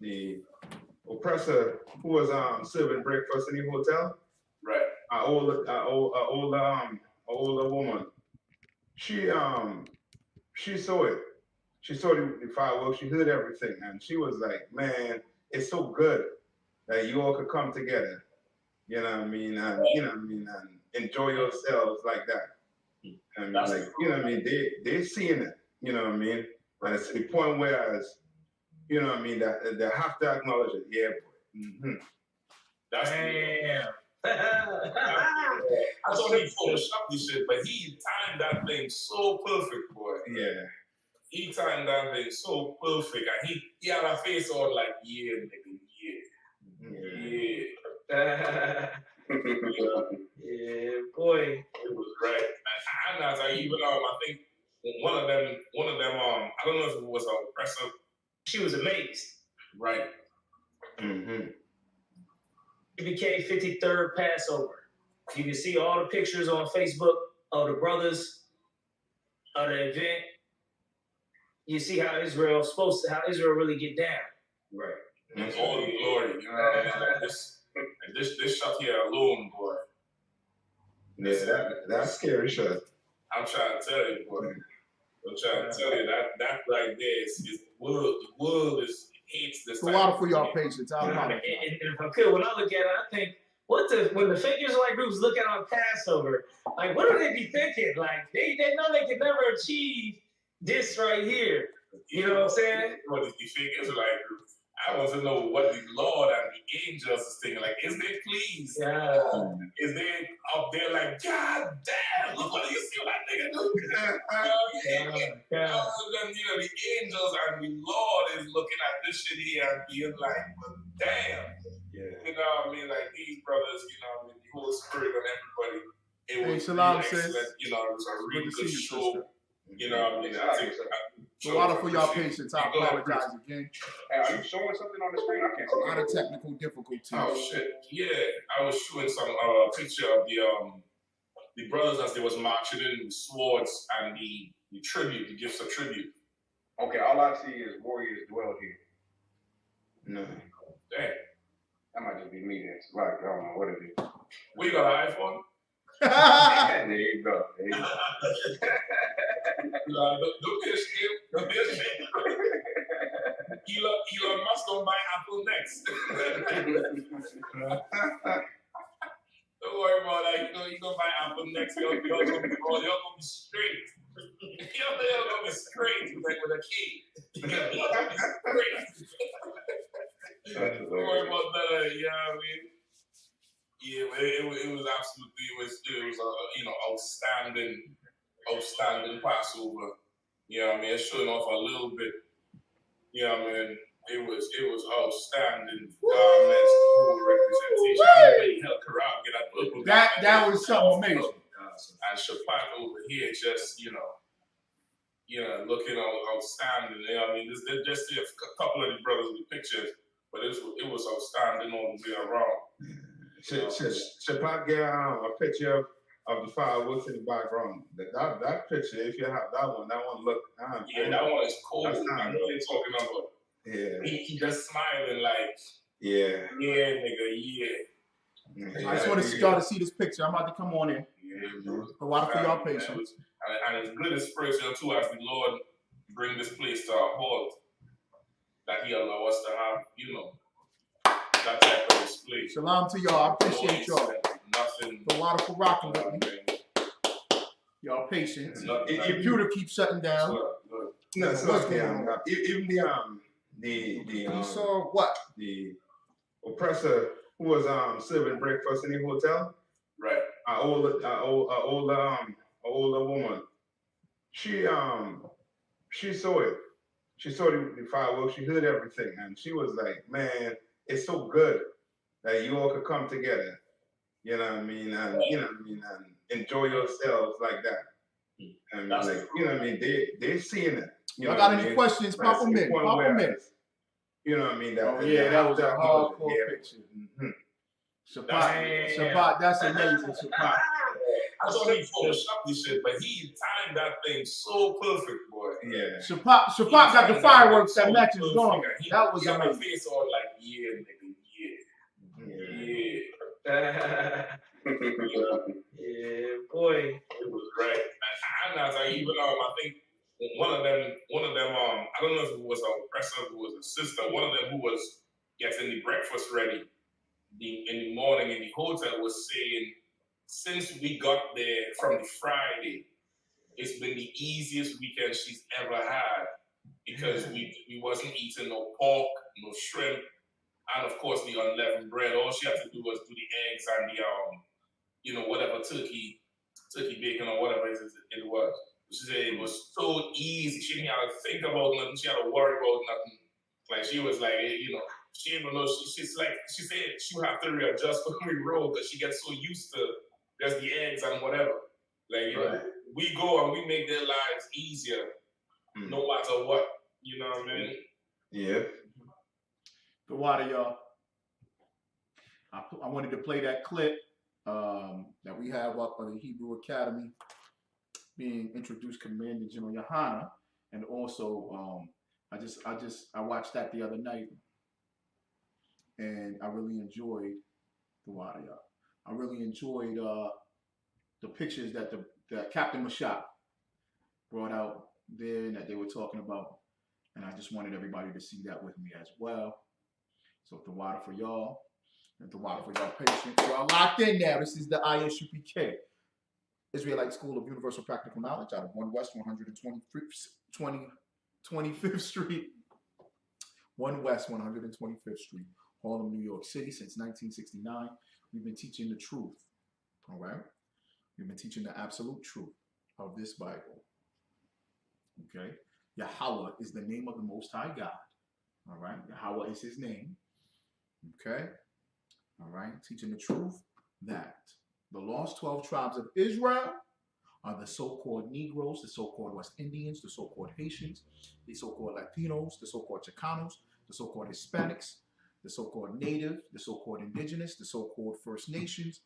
the oppressor who was serving breakfast in the hotel. Right. Older woman. She saw it. She saw the fireworks. She heard everything, and she was like, "Man, it's so good that you all could come together. You know what I mean? And you know what I mean, and enjoy yourselves like that. I mean, like you know what I mean. They seeing it. You know what I mean? And it's to the point where, as you know what I mean, that they have to acknowledge it. Yeah, boy. That's damn. I thought he photoshopped this shit, but he timed that thing so perfect, boy. Yeah. He timed that thing so perfect, and he had a face on like, yeah, nigga, yeah. Yeah, boy. It was right. And as I even I think one of them, I don't know if it was an oppressor. She was amazed. Right. It became 53rd Passover. You can see all the pictures on Facebook of the brothers of the event. You see how Israel really get down. Right. And all the glory. You know what I mean? Like this shot here alone, boy. Yeah, that's scary shit. I'm trying to tell you, boy. I'm trying to tell you that right there is the world hates this. A lot for y'all patience. I apologize. And if I could, when I look at it, I think, when the fake Israelite groups look at our Passover, like, what do they be thinking? Like, they know they can never achieve this right here. You know what I'm saying? What is the fake Israelite groups? I want to know what the Lord and the angels is thinking. Like, is they pleased? Yeah. Is they up there like, God damn, look what you see what that nigga do? Then, you know, the angels and the Lord is looking at this shit here and being like, well, damn. Yeah. You know what I mean? Like, these brothers, you know, with the Holy Spirit and everybody, it was Shalom, excellent. sis. You know, it was a really good show. Sister. You know what I mean? I think a lot for y'all patience. I apologize again. Hey, are you showing something on the screen? I can't see. A lot of technical difficulties. Oh shit! Yeah, I was showing some picture of the brothers as they was marching in with swords and the tribute, the gifts of tribute. Okay, all I see is warriors dwell here. No. Damn. That might just be me. That's like I don't know what it is. We got an iPhone. There you go. There you go. Don't be ashamed. Don't be ashamed. Elon Musk gonna buy Apple next. Don't worry about that. You're gonna buy Apple next. You're gonna be straight. You're gonna be straight like with a key. You're gonna be straight. Don't worry about that. You know what I mean? Yeah, it was absolutely it was outstanding Passover. You know what I mean? It's showing off a little bit. You know what I mean? It was outstanding garments, whole representation. Everybody helped her out, get that purple. That was something amazing. And Shapat over here just, looking outstanding. You know what I mean? There's just a couple of the brothers with pictures, but it was outstanding all the way around. Shapat get a picture of the fireworks in the background. That picture, if you have that one look. Yeah, that one is cool. I know what you're talking about. Yeah. He just smiling like. Yeah. Yeah, nigga. Yeah. I just want to y'all to see this picture. I'm about to come on in. Yeah. A lot for y'all patience. And it's good inspiration too, as the Lord bring this place to a halt, that He allow us to have, that type of display. Shalom to y'all. I appreciate y'all. Nothing. A lot for rocking with me. Y'all patience. The computer keeps shutting down. No, so what's going on? Even you saw what? The oppressor who was serving breakfast in the hotel. Right. An older woman. She saw it. She saw the fireworks. She heard everything, and she was like, "Man, it's so good that you all could come together." You know what I mean? And and enjoy yourselves like that. And like, you know what I mean? They seeing it. Y'all got any questions? Pop them in. Pop them in. You know what I mean? That was a hardcore picture. Shabbat, that's amazing, Shabbat. I thought he photoshopped this shit, but he timed that thing so perfect, boy. Yeah. Shapak got the fireworks that matches going. That was amazing. He got my amazing. face on like, yeah, nigga, yeah. Yeah, boy. It was great. And I even I think one of them, I don't know if it was a oppressor who was a sister, one of them who was getting the breakfast ready in the morning in the hotel was saying, since we got there from the Friday, it's been the easiest weekend she's ever had because we wasn't eating no pork, no shrimp, and of course the unleavened bread. All she had to do was do the eggs and the whatever turkey bacon or whatever it was. She said it was so easy. She didn't have to think about nothing. She had to worry about nothing. Like she was like, she didn't even know. She's like, she said she would have to readjust when we roll because she gets so used to just the eggs and whatever. Like, we go and we make their lives easier no matter what. You know what I mean? Yeah. The water, y'all. I wanted to play that clip that we have up on the Hebrew Academy being introduced Commander General Yohana, and also I watched that the other night, and I really enjoyed the water, y'all. I really enjoyed the pictures that Captain Mashak brought out there and that they were talking about, and I just wanted everybody to see that with me as well. So the water for y'all. The water for y'all patients. Y'all locked in now. This is the ISUPK, Israelite School of Universal Practical Knowledge, out of 1 West 125th Street. 1 West 125th Street, Harlem, New York City, since 1969. We've been teaching the truth, all right? We've been teaching the absolute truth of this Bible, okay? Yahweh is the name of the Most High God, all right? Yahweh is his name, okay? All right, teaching the truth that the lost 12 tribes of Israel are the so-called Negroes, the so-called West Indians, the so-called Haitians, the so-called Latinos, the so-called Chicanos, the so-called Hispanics, the so-called Native, the so-called Indigenous, the so-called First Nations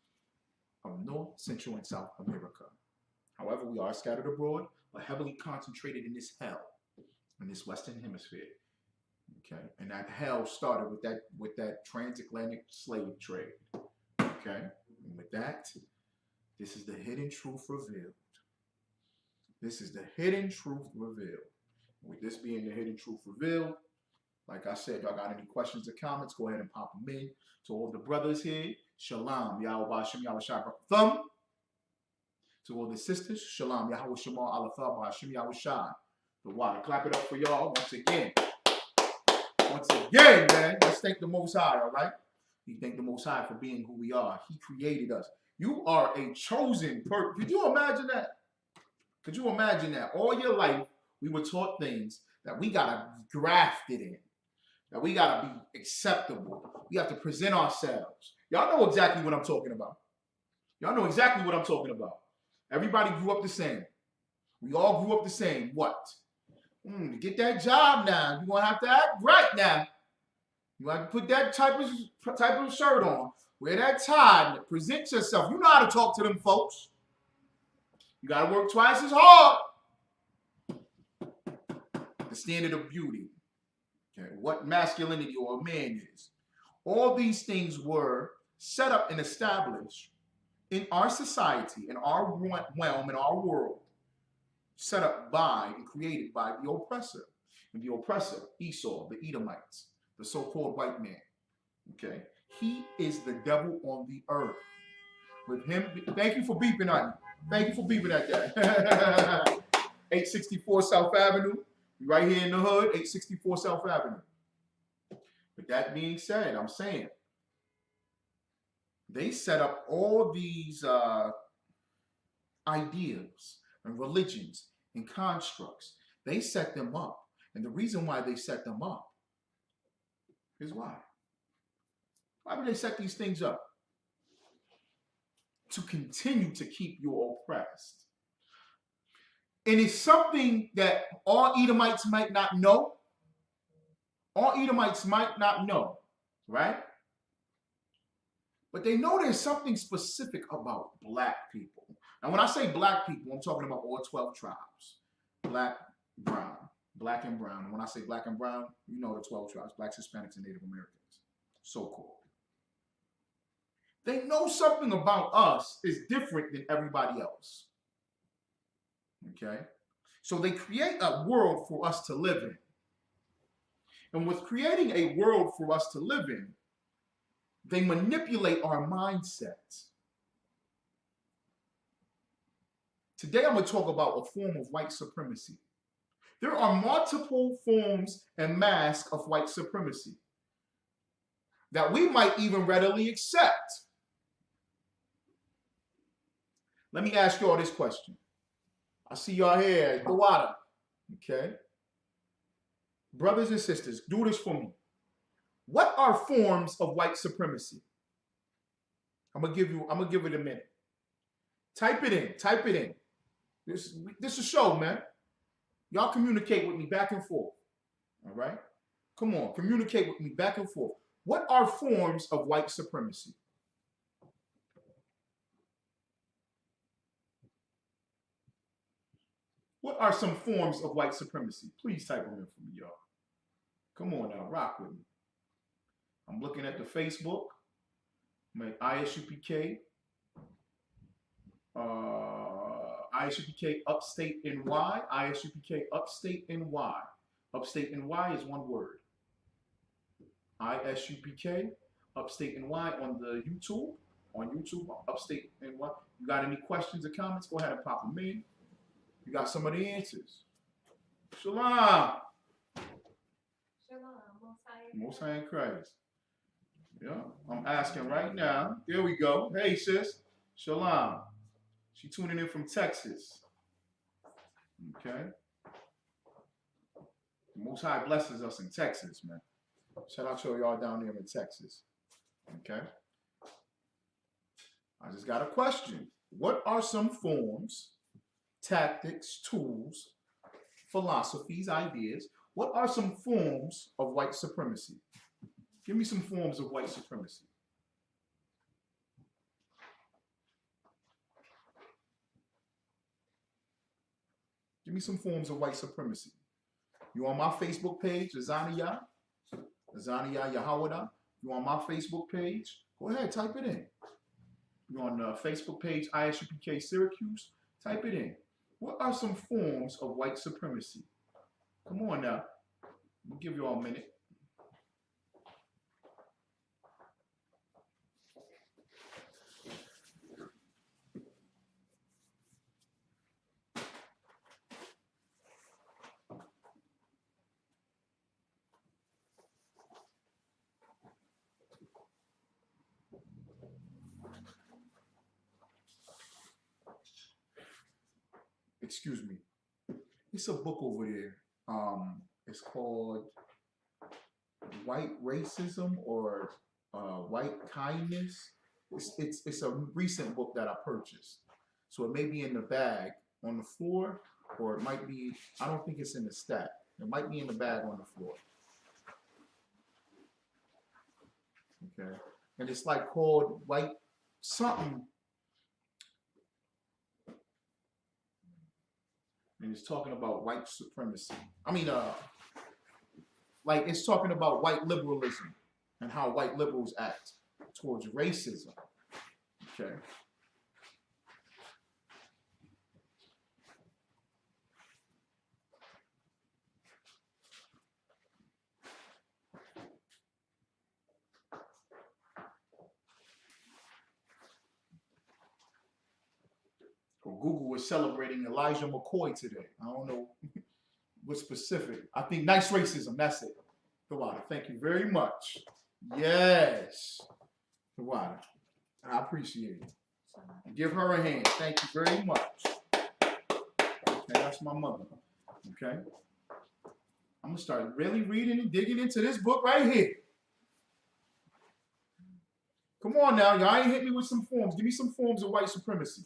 of North, Central, and South America. However, we are scattered abroad, but heavily concentrated in this hell, in this Western Hemisphere. Okay, and that hell started with that transatlantic slave trade. Okay, and with that, this is the hidden truth revealed. This is the hidden truth revealed. With this being the hidden truth revealed, like I said, y'all got any questions or comments, go ahead and pop them in. To all the brothers here, Shalom, Yahweh Hashem, Yahweh Shai Thumb. To all the sisters, Shalom, Yahweh Shema, Allah Thumb, Hashem, Yahweh Shai. The water. Clap it up for y'all once again. Once again, man, let's thank the Most High, all right? We thank the Most High for being who we are. He created us. You are a chosen person. Could you imagine that? Could you imagine that? All your life, we were taught things that we got to graft it in, that we got to be acceptable. We have to present ourselves. Y'all know exactly what I'm talking about. Y'all know exactly what I'm talking about. Everybody grew up the same. We all grew up the same. What? To get that job now, you're going to have to act right now. You have to put that type of shirt on, wear that tie, and present yourself. You know how to talk to them folks. You got to work twice as hard. The standard of beauty. Okay, what masculinity or a man is. All these things were set up and established in our society, in our realm, in our world. Set up by and created by the oppressor. And the oppressor, Esau, the Edomites, the so-called white man. Okay? He is the devil on the earth. With him, thank you for beeping on me. Thank you for beeping at that. 864 South Avenue. Right here in the hood, 864 South Avenue. With that being said, I'm saying, they set up all these ideas and religions and constructs. They set them up. And the reason why they set them up is why. Why would they set these things up? To continue to keep you oppressed. And it's something that all Edomites might not know. All Edomites might not know, right? But they know there's something specific about black people. And when I say black people, I'm talking about all 12 tribes. Black, brown, black and brown. And when I say black and brown, you know the 12 tribes, blacks, Hispanics, and Native Americans, so-called. They know something about us is different than everybody else. Okay? So they create a world for us to live in. And with creating a world for us to live in, they manipulate our mindsets. Today I'm going to talk about a form of white supremacy. There are multiple forms and masks of white supremacy that we might even readily accept. Let me ask you all this question. I see y'all here, the water. Okay? Brothers and sisters, do this for me. What are forms of white supremacy? I'm gonna give it a minute. Type it in. This is a show, man. Y'all communicate with me back and forth. All right? Come on, communicate with me back and forth. What are forms of white supremacy? What are some forms of white supremacy? Please type them in for me, y'all. Come on now, rock with me. I'm looking at the Facebook. My ISUPK. ISUPK Upstate NY. ISUPK Upstate NY. Upstate NY is one word. ISUPK Upstate NY on the YouTube. On YouTube, Upstate NY. You got any questions or comments? Go ahead and pop them in. You got some of the answers. Shalom. Most High in Christ. Yeah, I'm asking right now. There we go. Hey, sis. Shalom. She tuning in from Texas. Okay. Most High blesses us in Texas, man. Shout out to y'all down there in Texas. Okay. I just got a question. What are some forms, tactics, tools, philosophies, ideas? What are some forms of white supremacy? Give me some forms of white supremacy. Give me some forms of white supremacy. You on my Facebook page, Azaniya Yahawada. You on my Facebook page? Go ahead, type it in. You on the Facebook page, ISUPK Syracuse? Type it in. What are some forms of white supremacy? Come on now. We'll give you all a minute. Excuse me. It's a book over there. It's called White Racism or White Kindness. It's a recent book that I purchased. So it may be in the bag on the floor, or it might be, I don't think it's in the stack. It might be in the bag on the floor. Okay. And it's like called White something. And it's talking about white supremacy. I mean, like it's talking about white liberalism and how white liberals act towards racism. Okay. Google is celebrating Elijah McCoy today. I don't know what's specific. I think nice racism. That's it. Tawada, thank you very much. Yes. Tawada. I appreciate it. Give her a hand. Thank you very much. Okay, that's my mother. Okay. I'm going to start really reading and digging into this book right here. Come on now. Y'all ain't hit me with some forms. Give me some forms of white supremacy.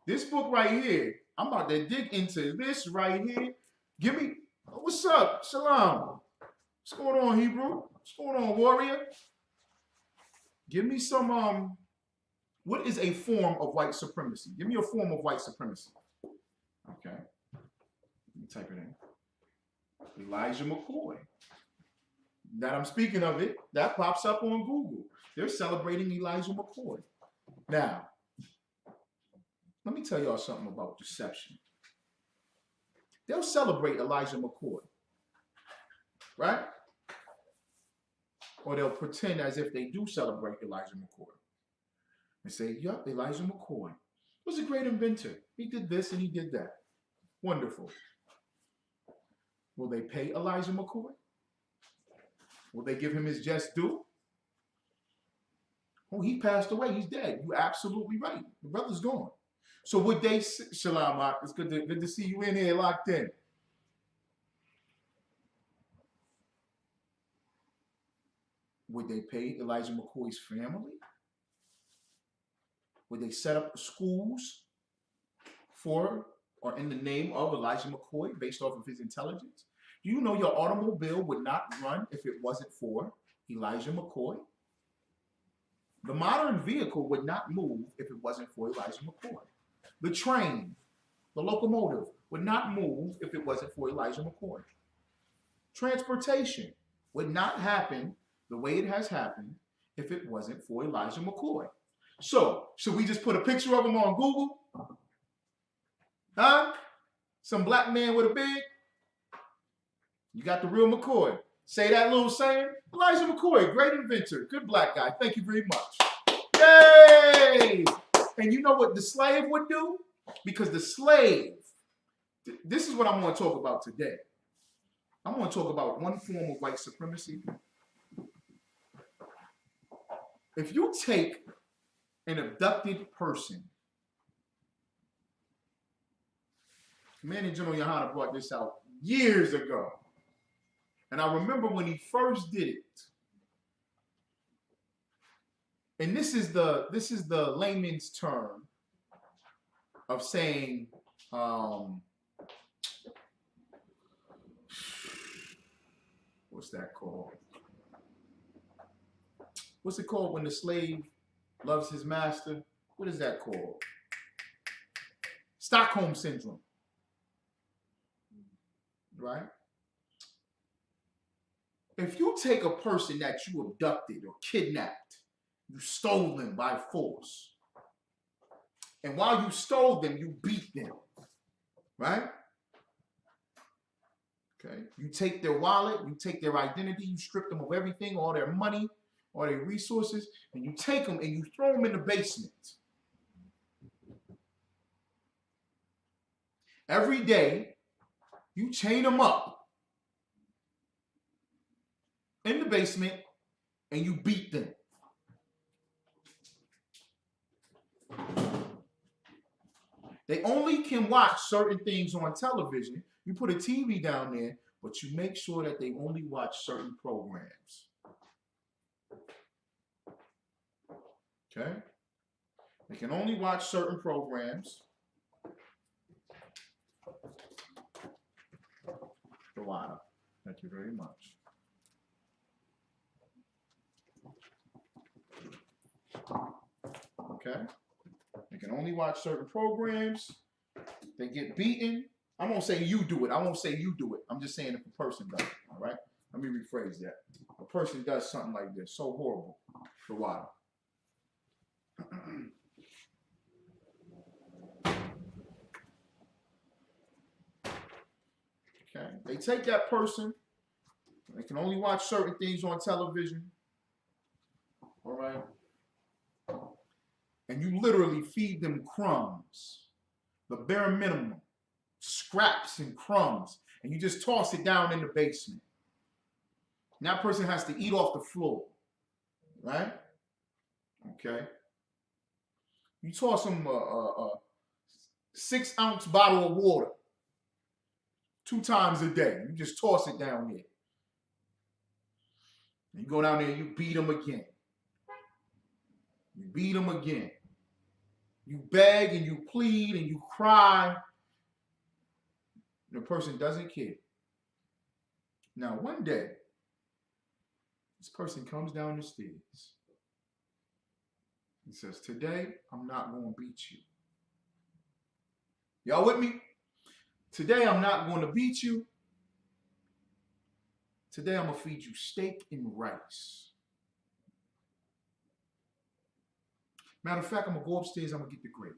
This book right here, I'm about to dig into this right here. Give me, what's up? Shalom. What's going on, Hebrew? What's going on, warrior? Give me some What is a form of white supremacy? Give me a form of white supremacy. Okay. Let me type it in. Elijah McCoy. That I'm speaking of it, that pops up on Google. They're celebrating Elijah McCoy. Now, let me tell y'all something about deception. They'll celebrate Elijah McCoy, right? Or they'll pretend as if they do celebrate Elijah McCoy. And say, yup, Elijah McCoy was a great inventor. He did this and he did that. Wonderful. Will they pay Elijah McCoy? Will they give him his just due? Oh, he passed away. He's dead. You're absolutely right. The brother's gone. So would they, Shalom, it's good to see you in here locked in. Would they pay Elijah McCoy's family? Would they set up schools for or in the name of Elijah McCoy based off of his intelligence? Do you know your automobile would not run if it wasn't for Elijah McCoy? The modern vehicle would not move if it wasn't for Elijah McCoy. The train, the locomotive, would not move if it wasn't for Elijah McCoy. Transportation would not happen the way it has happened if it wasn't for Elijah McCoy. So, should we just put a picture of him on Google? Huh? Some black man with a beard? You got the real McCoy. Say that little saying. Elijah McCoy, great inventor, good black guy. Thank you very much. Yay! And you know what the slave would do? Because the slave, this is what I'm going to talk about today. I'm going to talk about one form of white supremacy. If you take an abducted person, Manny General Yohana brought this out years ago. And I remember when he first did it. And this is the layman's term of saying, what's that called? What's it called when the slave loves his master? What is that called? Stockholm syndrome. Right? If you take a person that you abducted or kidnapped, you stole them by force, and while you stole them, you beat them, right? Okay. You take their wallet, you take their identity, you strip them of everything, all their money, all their resources, and you take them and you throw them in the basement. Every day, you chain them up in the basement and you beat them. They only can watch certain things on television. You put a TV down there, but you make sure that they only watch certain programs. Okay? They can only watch certain programs. Joanna, thank you very much. Okay? They can only watch certain programs. They get beaten. I won't say you do it. I won't say you do it. I'm just saying if a person does it. All right? Let me rephrase that. A person does something like this. So horrible. For a while. Okay? They take that person. They can only watch certain things on television. All right? And you literally feed them crumbs, the bare minimum, scraps and crumbs, and you just toss it down in the basement. And that person has to eat off the floor, right? Okay. You toss them a 6-ounce bottle of water 2 times a day. You just toss it down there. And you go down there and you beat them again. You beat them again. You beg and you plead and you cry. The person doesn't care. Now, one day, this person comes down the stairs. He says, today, I'm not going to beat you. Y'all with me? Today, I'm not going to beat you. Today, I'm going to feed you steak and rice. Matter of fact, I'm going to go upstairs, I'm going to get the gravy.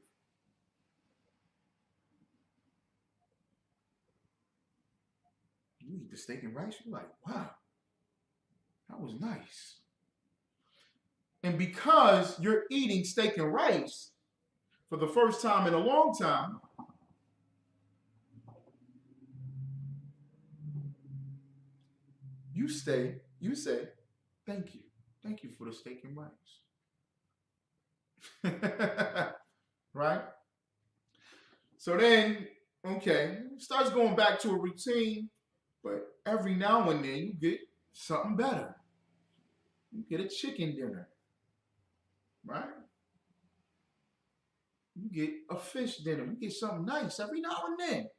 You eat the steak and rice, you're like, wow, that was nice. And because you're eating steak and rice for the first time in a long time, you say, thank you. Thank you for the steak and rice. Right? So then, okay, starts going back to a routine, but every now and then you get something better. You get a chicken dinner, right? You get a fish dinner. You get something nice every now and then.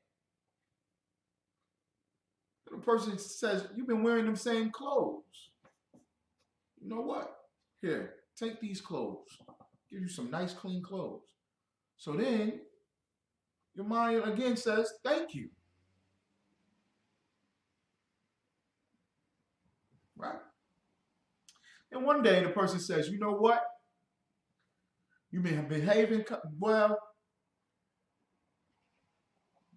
The person says, you've been wearing them same clothes. You know what? Here, take these clothes. Give you some nice, clean clothes. So then, your mind again says, thank you. Right? And one day, the person says, you know what? You've been behaving well.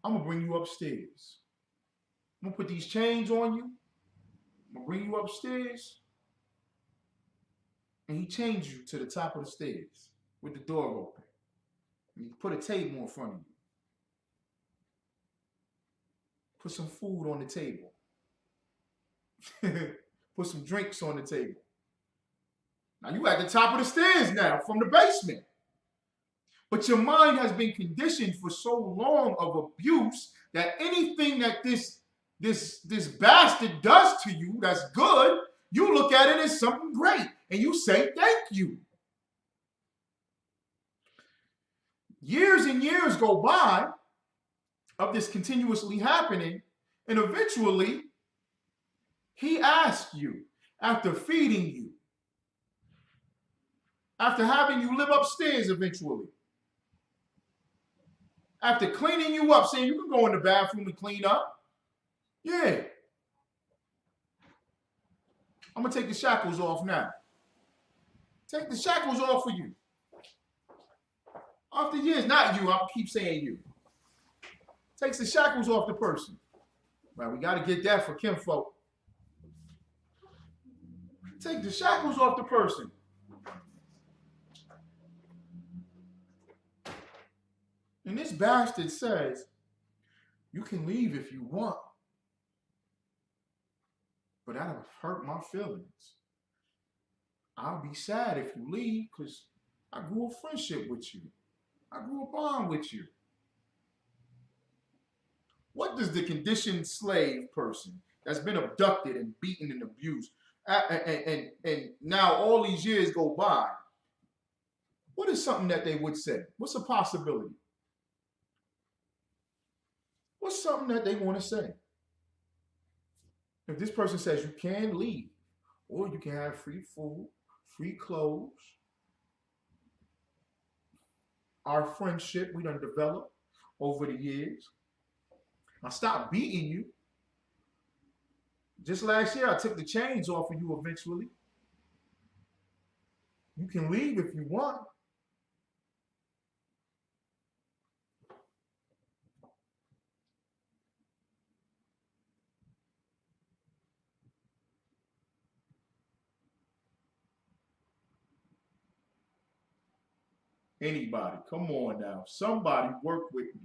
I'm going to bring you upstairs. I'm going to put these chains on you. I'm going to bring you upstairs. And he chains you to the top of the stairs with the door open. And he put a table in front of you. Put some food on the table. Put some drinks on the table. Now you at the top of the stairs now from the basement. But your mind has been conditioned for so long of abuse that anything that this bastard does to you that's good, you look at it as something great and you say thank you. Years and years go by of this continuously happening, and eventually he asks you, after feeding you, after having you live upstairs eventually, after cleaning you up, saying you can go in the bathroom and clean up. Yeah. I'm going to take the shackles off now. Take the shackles off for you. After years, not you, I'll keep saying you. Takes the shackles off the person. Right, we got to get that for kinfolk. Take the shackles off the person. And this bastard says, you can leave if you want. But that'll hurt my feelings. I'll be sad if you leave because I grew a friendship with you. I grew a bond with you. What does the conditioned slave person that's been abducted and beaten and abused, and now all these years go by, what is something that they would say? What's a possibility? What's something that they want to say? If this person says you can leave, or you can have free food, free clothes, our friendship we done developed over the years. I stopped beating you. Just last year, I took the chains off of you eventually. You can leave if you want. Anybody, come on now. Somebody work with me.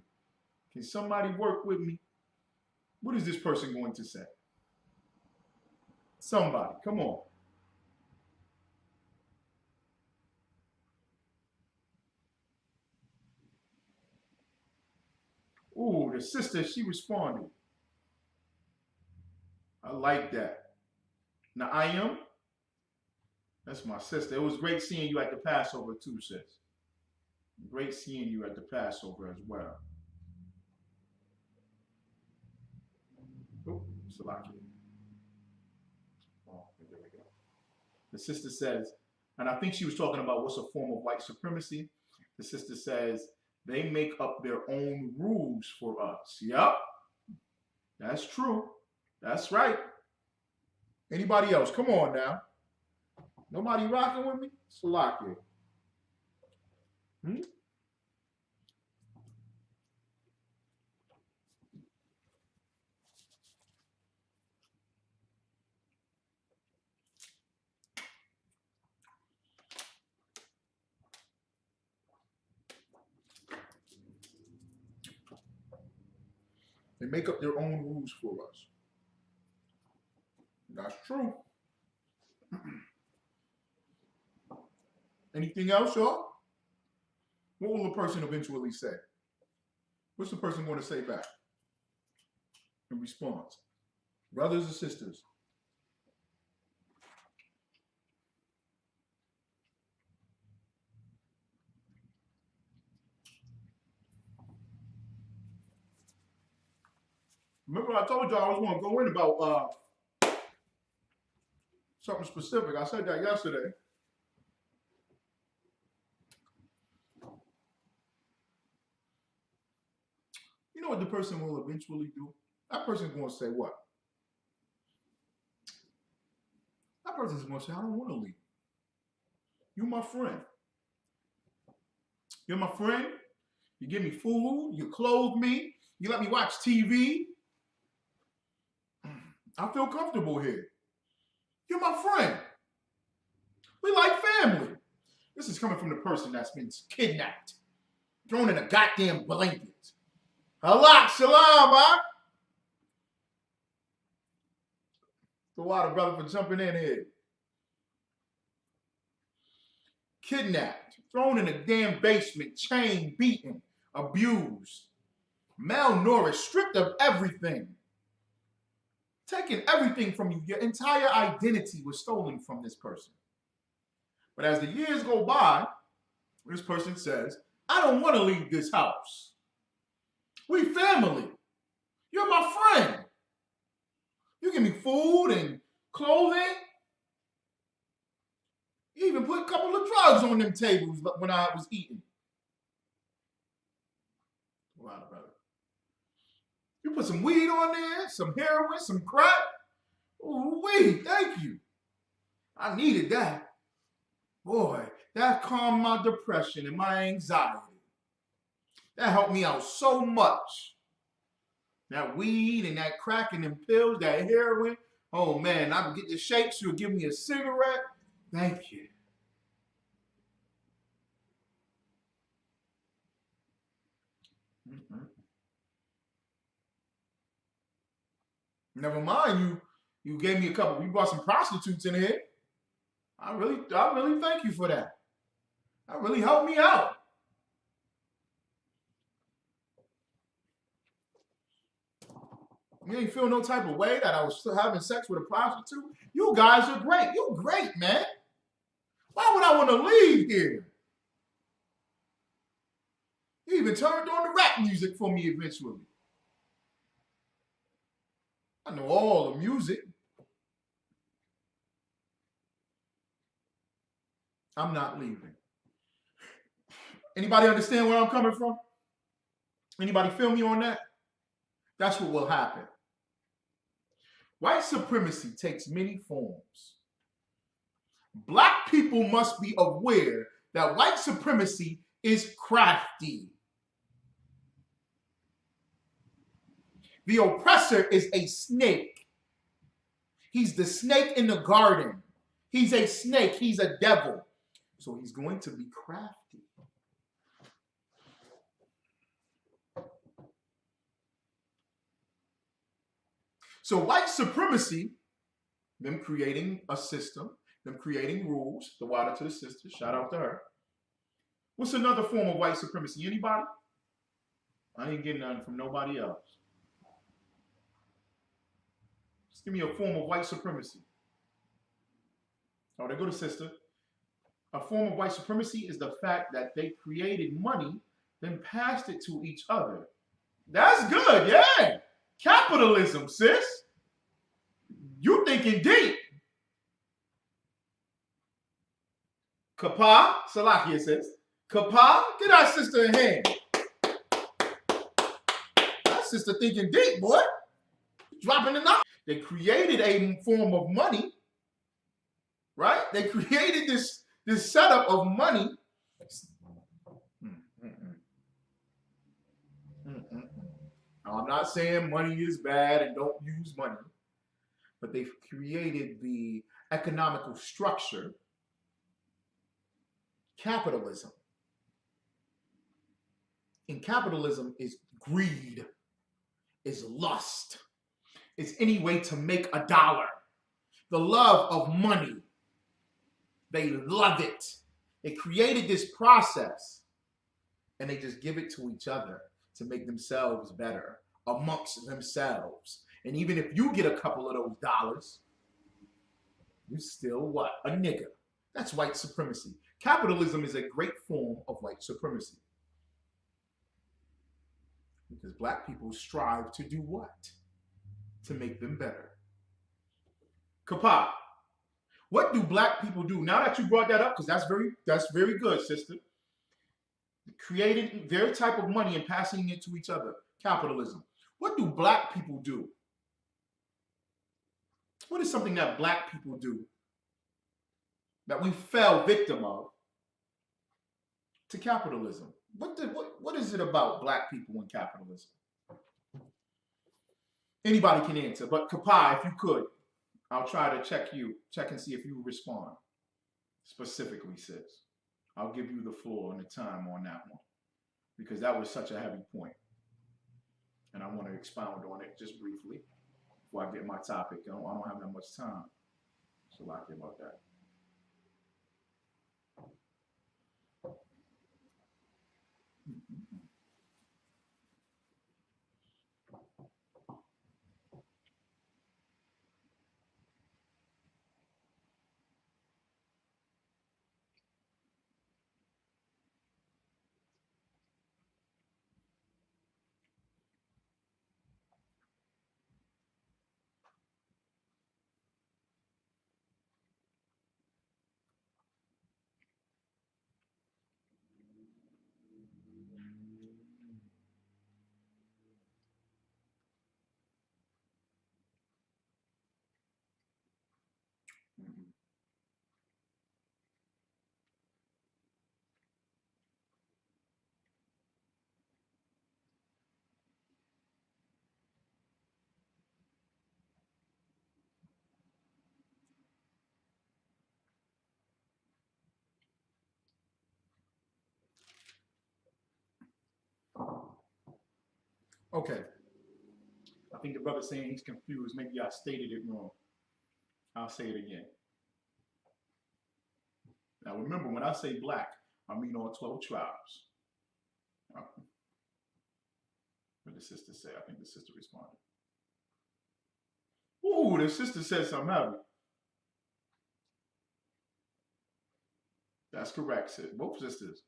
Can somebody work with me? What is this person going to say? Somebody, come on. Ooh, the sister, she responded. I like that. Now, I am. That's my sister. It was great seeing you at the Passover too, sis. Great seeing you at the Passover as well. Oh, Salaki. Oh, there we go. The sister says, And I think she was talking about what's a form of white supremacy. The sister says they make up their own rules for us. Yep, that's true. That's right. Anybody else? Come on now. Nobody rocking with me? It's a lock here. They make up their own rules for us. That's true. Anything else, y'all? What will the person eventually say? What's the person going to say back in response? Brothers and sisters. Remember I told y'all I was going to go in about something specific. I said that yesterday. You know what the person will eventually do? That person's going to say what? That person's going to say, I don't want to leave. You're my friend. You're my friend. You give me food. You clothe me. You let me watch TV. I feel comfortable here. You're my friend. We like family. This is coming from the person that's been kidnapped, thrown in a goddamn blanket. Halak shalom, huh? The water, brother, for jumping in here. Kidnapped, thrown in a damn basement, chained, beaten, abused, malnourished, stripped of everything. Taking everything from you. Your entire identity was stolen from this person. But as the years go by, this person says, I don't want to leave this house. We family. You're my friend. You give me food and clothing. You even put a couple of drugs on them tables when I was eating. Wow, brother. You put some weed on there, some heroin, some crack. Oh, weed, thank you. I needed that. Boy, that calmed my depression and my anxiety. That helped me out so much. That weed and that crack and them pills, that heroin. Oh man, I would get the shakes, you would give me a cigarette. Thank you. Never mind, you gave me a couple, you brought some prostitutes in here. I really thank you for that. That really helped me out. You ain't feel no type of way that I was still having sex with a prostitute? You guys are great. You're great, man. Why would I want to leave here? You even turned on the rap music for me eventually. I know all the music. I'm not leaving. Anybody understand where I'm coming from? Anybody feel me on that? That's what will happen. White supremacy takes many forms. Black people must be aware that white supremacy is crafty. The oppressor is a snake. He's the snake in the garden. He's a snake. He's a devil. So he's going to be crafty. So white supremacy, them creating a system, them creating rules, the water to the sister, shout out to her. What's another form of white supremacy? Anybody? I ain't getting nothing from nobody else. Just give me a form of white supremacy. Oh, there go the sister. A form of white supremacy is the fact that they created money, then passed it to each other. That's good, yeah. Capitalism, sis. You thinking deep. Kapa, Salakia says, Kapa, get our sister a hand. That sister thinking deep, boy. Dropping the knowledge. They created a form of money, right? They created this setup of money. Now, I'm not saying money is bad and don't use money, but they've created the economical structure, capitalism. And capitalism is greed, is lust, is any way to make a dollar. The love of money. They love it. They created this process and they just give it to each other to make themselves better amongst themselves. And even if you get a couple of those dollars, you still what? A nigger. That's white supremacy. Capitalism is a great form of white supremacy. Because black people strive to do what? To make them better. Kapa, what do black people do? Now that you brought that up, because that's very good, sister. Creating their type of money and passing it to each other. Capitalism. What do black people do? What is something that black people do that we fell victim of to capitalism? What is it about black people and capitalism? Anybody can answer, but Kapa, if you could, I'll try to check and see if you respond specifically, sis. I'll give you the floor and the time on that one because that was such a heavy point. And I want to expound on it just briefly before I get my topic. I don't have that much time. So I'll think about that. Okay. I think the brother's saying he's confused. Maybe I stated it wrong. I'll say it again. Now remember, when I say black, I mean all 12 tribes. What did the sister say? I think the sister responded. Ooh, the sister said something heavy. That's correct, sis. Both sisters.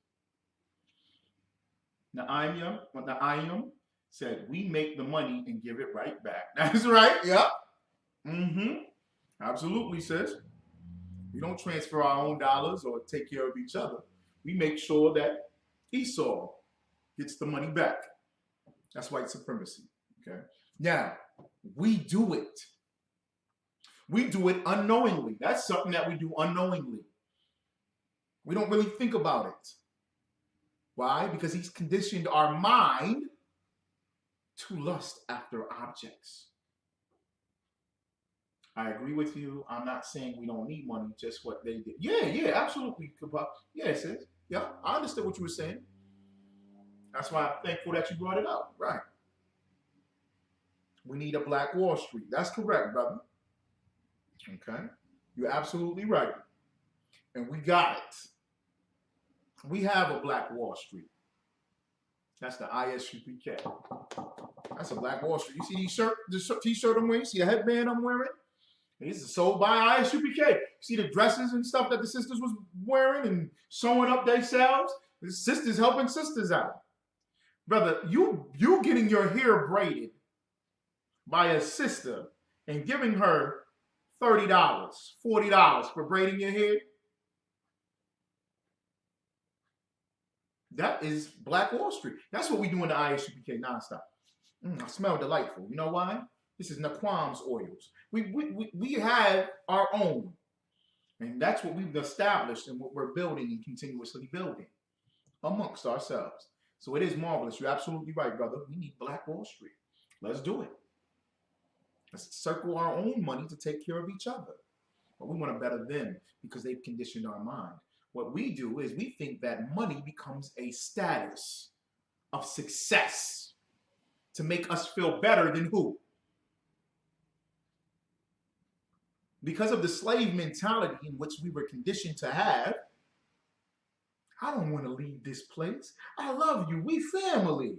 Naayam said, we make the money and give it right back. That's right, yeah. Absolutely, sis. We don't transfer our own dollars or take care of each other. We make sure that Esau gets the money back. That's white supremacy, okay? Now, we do it. We do it unknowingly. That's something that we do unknowingly. We don't really think about it. Why? Because he's conditioned our mind to lust after objects. I agree with you. I'm not saying we don't need money, just what they did. Yeah, absolutely. Yeah, it says. Yeah, I understood what you were saying. That's why I'm thankful that you brought it up. Right. We need a Black Wall Street. That's correct, brother. Okay. You're absolutely right. And we got it. We have a Black Wall Street. That's the ISUPK. That's a Black Wall Street. You see the t-shirt I'm wearing? You see the headband I'm wearing? This is sold by ISUPK. See the dresses and stuff that the sisters was wearing and sewing up themselves? The sisters helping sisters out. Brother, you getting your hair braided by a sister and giving her $30, $40 for braiding your hair? That is Black Wall Street. That's what we do in the ISUPK nonstop. I smell delightful. You know why? This is Naquam's oils. We have our own. And that's what we've established and what we're building and continuously building amongst ourselves. So it is marvelous. You're absolutely right, brother. We need Black Wall Street. Let's do it. Let's circle our own money to take care of each other. But we want to better them because they've conditioned our mind. What we do is we think that money becomes a status of success to make us feel better than who? Because of the slave mentality in which we were conditioned to have, I don't want to leave this place. I love you. We family.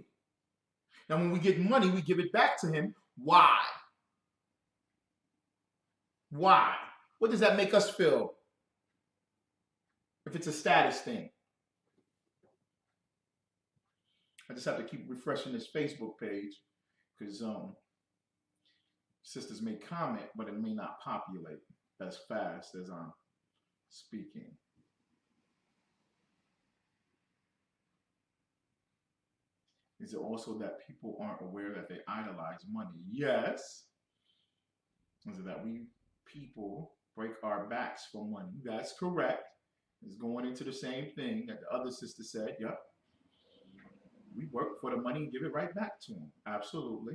Now, when we get money, we give it back to him. Why? Why? What does that make us feel? If it's a status thing. I just have to keep refreshing this Facebook page because sisters may comment, but it may not populate as fast as I'm speaking. Is it also that people aren't aware that they idolize money? Yes. Is it that we people break our backs for money? That's correct. It's going into the same thing that the other sister said. Yep. We work for the money and give it right back to them. Absolutely.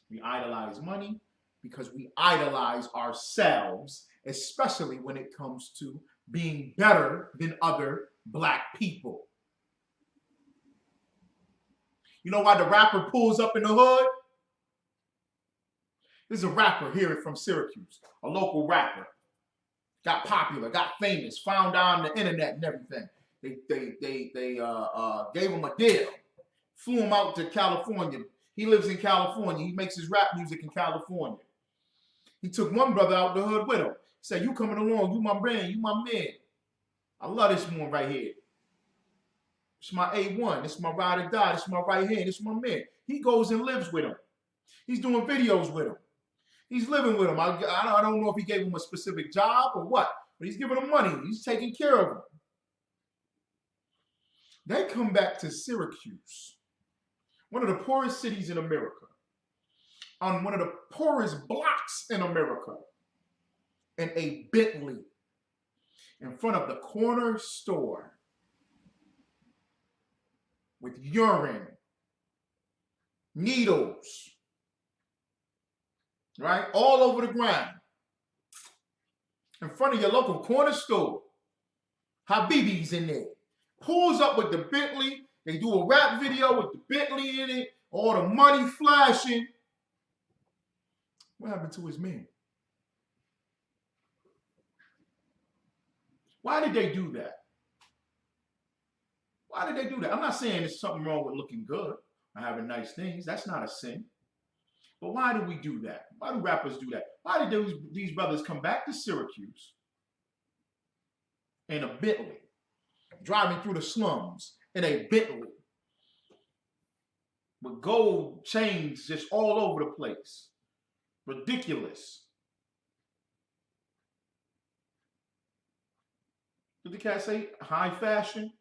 We idolize money because we idolize ourselves, especially when it comes to being better than other Black people. You know why the rapper pulls up in the hood? This is a rapper here from Syracuse, a local rapper. Got popular, got famous, found on the internet and everything. They gave him a deal, flew him out to California. He lives in California. He makes his rap music in California. He took one brother out the hood with him. He said, "You coming along? You my man. You my man. I love this one right here. It's my A1. It's my ride or die. It's my right hand. It's my man." He goes and lives with him. He's doing videos with him. He's living with him. I don't know if he gave him a specific job or what, but he's giving him money. He's taking care of him. They come back to Syracuse, one of the poorest cities in America, on one of the poorest blocks in America, in a Bentley, in front of the corner store, with urine, needles, right? All over the ground. In front of your local corner store. Habibi's in there. Pulls up with the Bentley. They do a rap video with the Bentley in it. All the money flashing. What happened to his man? Why did they do that? Why did they do that? I'm not saying there's something wrong with looking good or having nice things. That's not a sin. But why do we do that? Why do rappers do that? Why did these brothers come back to Syracuse in a Bentley, driving through the slums in a Bentley, with gold chains just all over the place? Ridiculous. Did the cat say high fashion?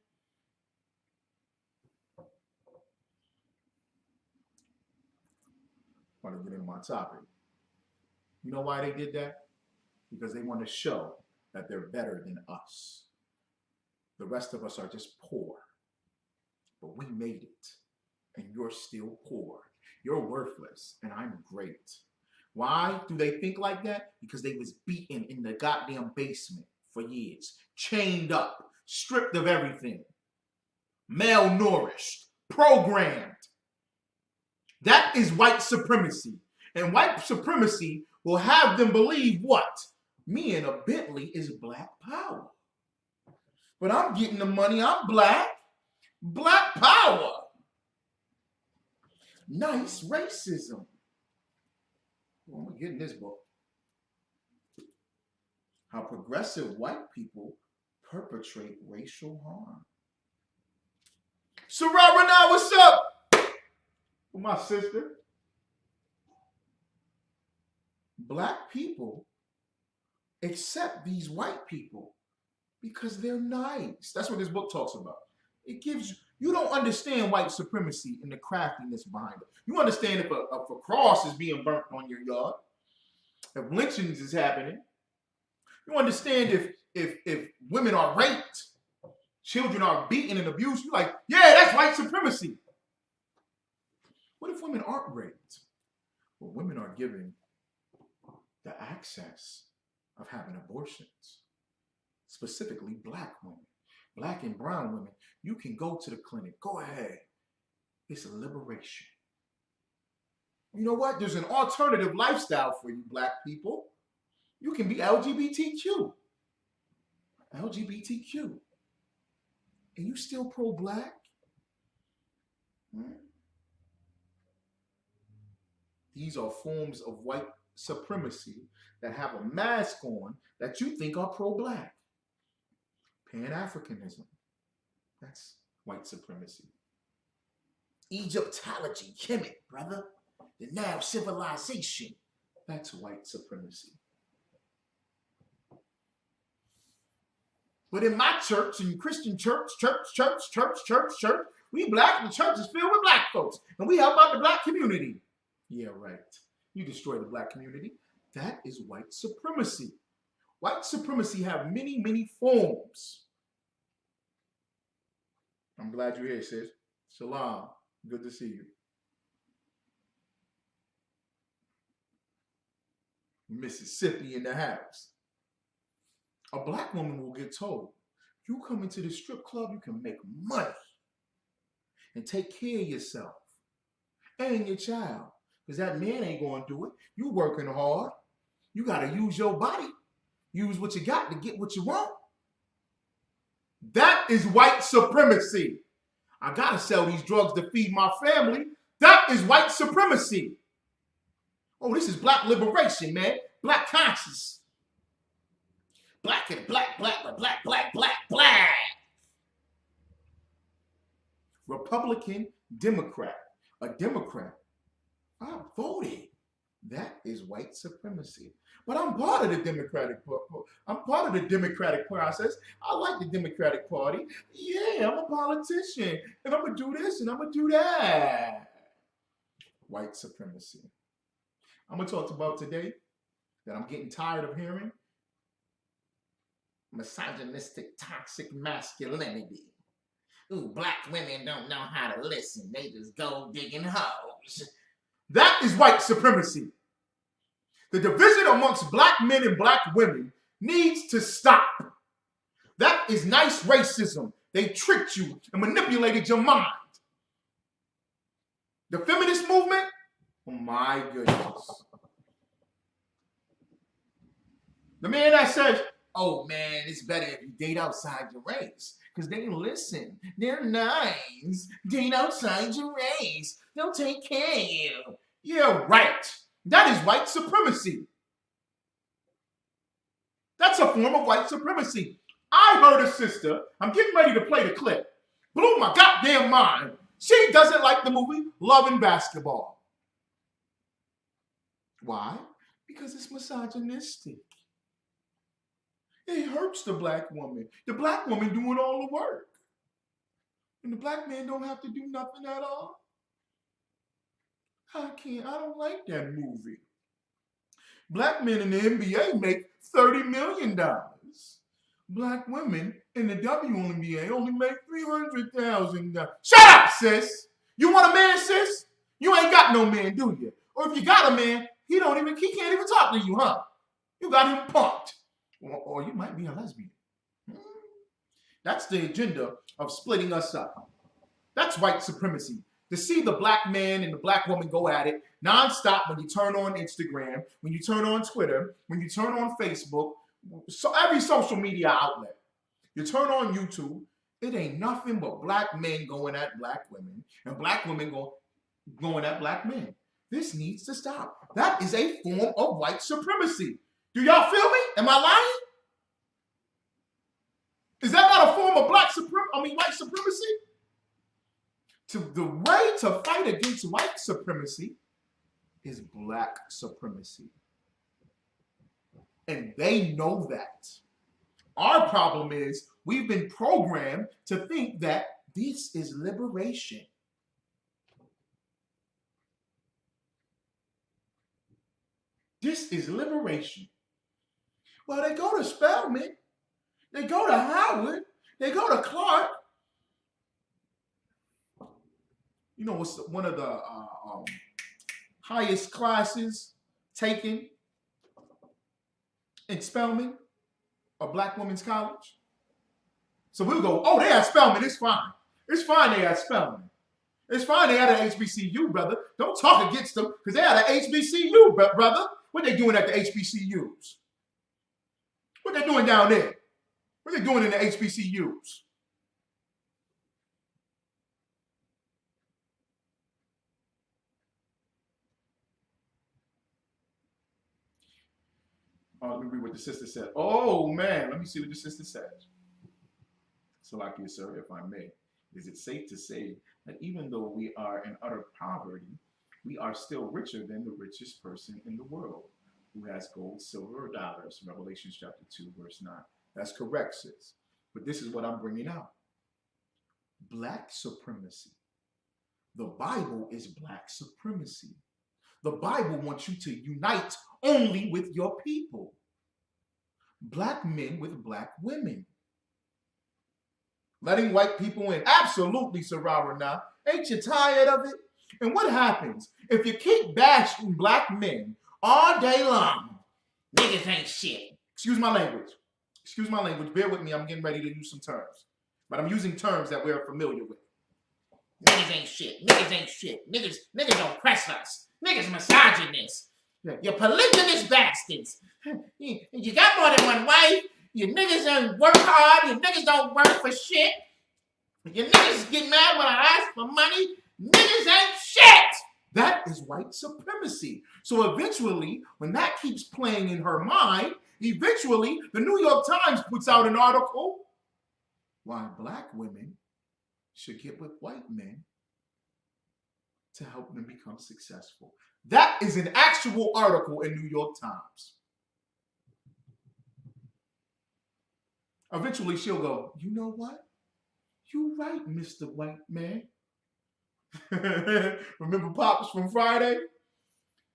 I want to get into my topic. You know why they did that? Because they want to show that they're better than us. The rest of us are just poor. But we made it. And you're still poor. You're worthless. And I'm great. Why do they think like that? Because they was beaten in the goddamn basement for years. Chained up. Stripped of everything. Malnourished. Programmed. That is white supremacy. And white supremacy will have them believe what? Me in a Bentley is Black power. But I'm getting the money. I'm Black. Black power. Nice racism. Well, I'm going to get in this book. How progressive white people perpetrate racial harm. Sarah, now what's up? My sister. Black people accept these white people because they're nice. That's what this book talks about. It gives you don't understand white supremacy and the craftiness behind it. You understand if a cross is being burnt on your yard, if lynchings is happening. You understand if women are raped, children are beaten and abused. You're like, yeah, that's white supremacy. What if women aren't raped? Well, women are given the access of having abortions, specifically black women, black and brown women. You can go to the clinic. Go ahead. It's a liberation. You know what? There's an alternative lifestyle for you, black people. You can be LGBTQ. LGBTQ. And you still pro-black? These are forms of white supremacy that have a mask on that you think are pro-black. Pan-Africanism. That's white supremacy. Egyptology, Kemet, brother. The Nile civilization. That's white supremacy. But in my church, in Christian church, we black, and the church is filled with black folks. And we help out the black community. Yeah, right. You destroy the black community. That is white supremacy. White supremacy have many, many forms. I'm glad you're here, sis. Shalom. Good to see you. Mississippi in the house. A black woman will get told, you come into the strip club, you can make money and take care of yourself and your child. Because that man ain't going to do it. You working hard. You got to use your body. Use what you got to get what you want. That is white supremacy. I got to sell these drugs to feed my family. That is white supremacy. Oh, this is black liberation, man. Black conscience. Black and black, black, black, black, black, black. Republican, Democrat. A Democrat. I voted. That is white supremacy. But I'm part of the Democratic process. I like the Democratic Party. Yeah, I'm a politician. And I'm going to do this and I'm going to do that. White supremacy. I'm going to talk about today that I'm getting tired of hearing. Misogynistic, toxic masculinity. Ooh, black women don't know how to listen. They just go digging holes. That is white supremacy. The division amongst black men and black women needs to stop. That is nice racism. They tricked you and manipulated your mind. The feminist movement, oh my goodness. The man that says, oh man, it's better if you date outside your race. Because they listen. They're nice. Date outside your race. They'll take care of you. Yeah, right. That is white supremacy. That's a form of white supremacy. I heard a sister, I'm getting ready to play the clip, blew my goddamn mind. She doesn't like the movie Love and Basketball. Why? Because it's misogynistic. It hurts the black woman. The black woman doing all the work. And the black man don't have to do nothing at all. I don't like that movie. Black men in the NBA make $30 million. Black women in the WNBA only make $300,000. Shut up, sis. You want a man, sis? You ain't got no man, do you? Or if you got a man, he can't even talk to you, huh? You got him punked. Or you might be a lesbian. That's the agenda of splitting us up. That's white supremacy. To see the black man and the black woman go at it nonstop when you turn on Instagram, when you turn on Twitter, when you turn on Facebook, so every social media outlet. You turn on YouTube, it ain't nothing but black men going at black women and black women going at black men. This needs to stop. That is a form of white supremacy. Do y'all feel me? Am I lying? Is that not a form of white supremacy? The way to fight against white supremacy is black supremacy. And they know that. Our problem is we've been programmed to think that This is liberation. This is liberation. Well, they go to Spelman. They go to Howard. They go to Clark. You know what's one of the highest classes taken in Spelman? A black women's college. So we'll go, oh, they at Spelman. It's fine. It's fine they at Spelman. It's fine they at an HBCU, brother. Don't talk against them because they at an HBCU, brother. What they doing at the HBCUs? What they doing down there? What they doing in the HBCUs? Let me read what the sister said. Oh, man. Let me see what the sister says. Salakia, sir, if I may. Is it safe to say that even though we are in utter poverty, we are still richer than the richest person in the world who has gold, silver, or dollars? Revelation chapter 2, verse 9. That's correct, sis. But this is what I'm bringing out. Black supremacy. The Bible is black supremacy. The Bible wants you to unite only with your people. Black men with black women. Letting white people in. Absolutely, Sarara now. Ain't you tired of it? And what happens if you keep bashing black men all day long? Niggas ain't shit. Excuse my language. Excuse my language. Bear with me. I'm getting ready to use some terms. But I'm using terms that we're familiar with. Niggas ain't shit. Niggas ain't shit. Niggas don't press us. Niggas misogynists. You're polygynous bastards. You got more than one wife. You niggas don't work hard. You niggas don't work for shit. You niggas get mad when I ask for money. Niggas ain't shit. That is white supremacy. So eventually, when that keeps playing in her mind, eventually the New York Times puts out an article why black women should get with white men to help them become successful. That is an actual article in New York Times. Eventually she'll go, you know what? You right, Mr. White Man. Remember Pops from Friday?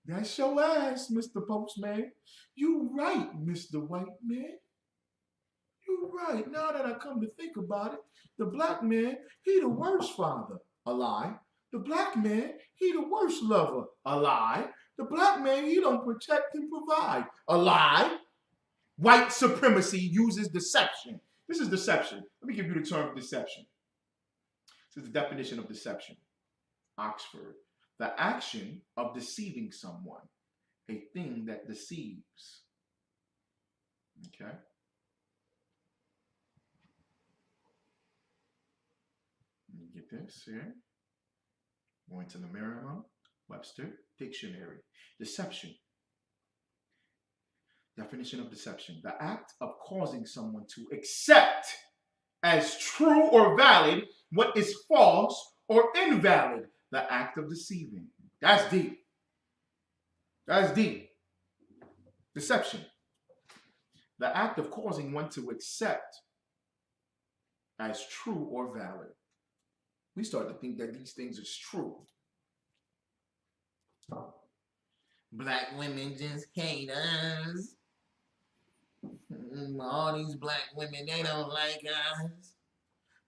That's your ass, Mr. Postman. You right, Mr. White Man. You right. Now that I come to think about it, the black man, he the worst father. A lie. The black man, he the worst lover. A lie. The black man, he don't protect and provide. A lie. White supremacy uses deception. This is deception. Let me give you the term deception. This is the definition of deception. Oxford. The action of deceiving someone. A thing that deceives. Okay. Let me get this here. Going to the Merriam-Webster Dictionary. Deception. Definition of deception. The act of causing someone to accept as true or valid what is false or invalid. The act of deceiving. That's deep. That's deep. Deception. The act of causing one to accept as true or valid. We start to think that these things are true. Black women just hate us. All these black women, they don't like us.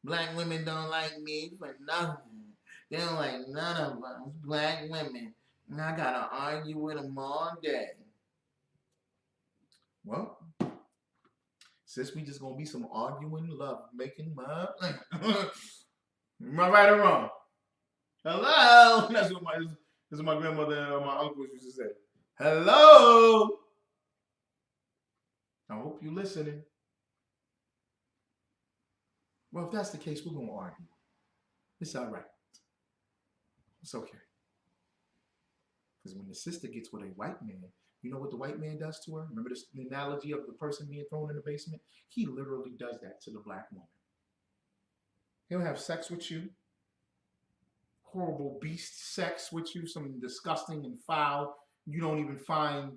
Black women don't like me for nothing. They don't like none of us, black women. And I gotta argue with them all day. Well, since we just gonna be some arguing, love making, am I right or wrong? Hello? That's what my grandmother and my uncles used to say. Hello? I hope you're listening. Well, if that's the case, we're going to argue. It's all right. It's okay. Because when the sister gets with a white man, you know what the white man does to her? Remember the analogy of the person being thrown in the basement? He literally does that to the black woman. He'll have sex with you. Horrible beast sex with you. Some disgusting and foul. You don't even find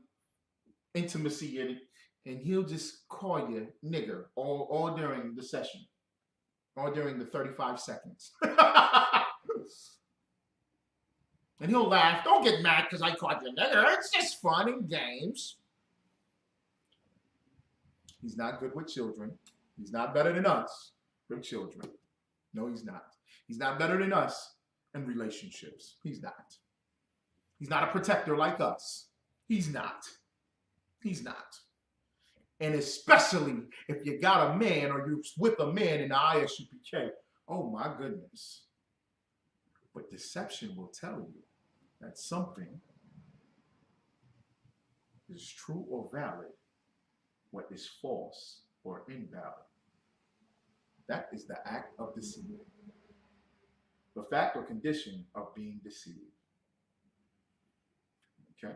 intimacy in it. And he'll just call you nigger all during the session. or during the 35 seconds. And he'll laugh. Don't get mad because I caught you, nigga. It's just fun and games. He's not good with children. He's not better than us with children. No, he's not. He's not better than us in relationships. He's not. He's not a protector like us. He's not. He's not. And especially if you got a man or you're with a man in the ISUPK. Oh my goodness. But deception will tell you that something is true or valid, what is false or invalid. That is the act of deceiving. The fact or condition of being deceived. Okay?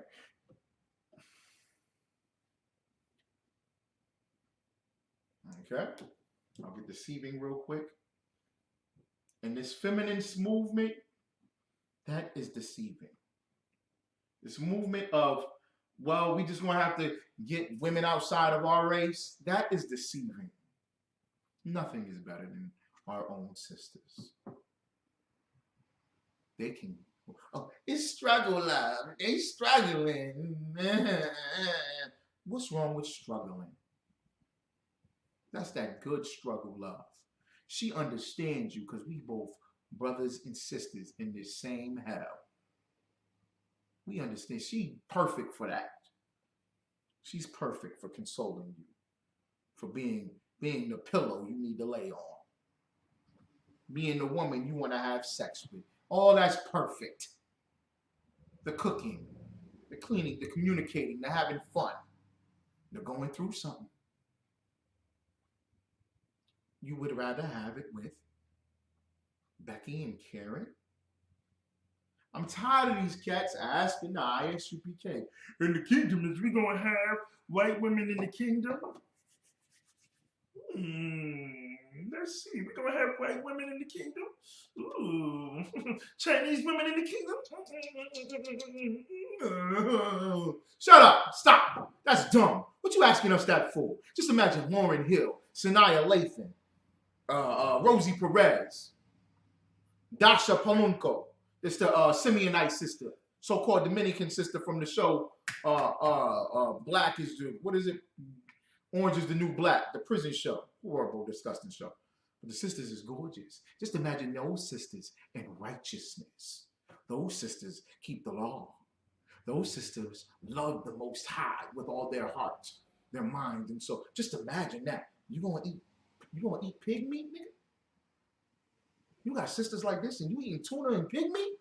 Okay? I'll get deceiving real quick. And this feminine movement, that is deceiving. This movement of, well, we just want to have to get women outside of our race, that is deceiving. Nothing is better than our own sisters. They can, oh, it's struggle love. They struggling. What's wrong with struggling? That's that good struggle love. She understands you because we both brothers and sisters in this same hell. We understand. She's perfect for that. She's perfect for consoling you, for being the pillow you need to lay on, being the woman you want to have sex with. All that's perfect. The cooking, the cleaning, the communicating, the having fun. They're going through something. You would rather have it with Becky and Karen? I'm tired of these cats asking the ISUPK. In the kingdom, is we gonna have white women in the kingdom? Let's see. We're gonna have white women in the kingdom? Ooh. Chinese women in the kingdom? Shut up. Stop. That's dumb. What you asking us that for? Just imagine Lauryn Hill, Sanaya Lathan, Rosie Perez, Dasha Palumko. It's the Simeonite sister, so-called Dominican sister from the show Black is the, what is it? Orange is the New Black, the prison show. Horrible, disgusting show. But the sisters is gorgeous. Just imagine those sisters in righteousness. Those sisters keep the law. Those sisters love the Most High with all their hearts, their minds, and so just imagine that. You gonna eat pig meat, nigga? You got sisters like this and you eating tuna and pig meat?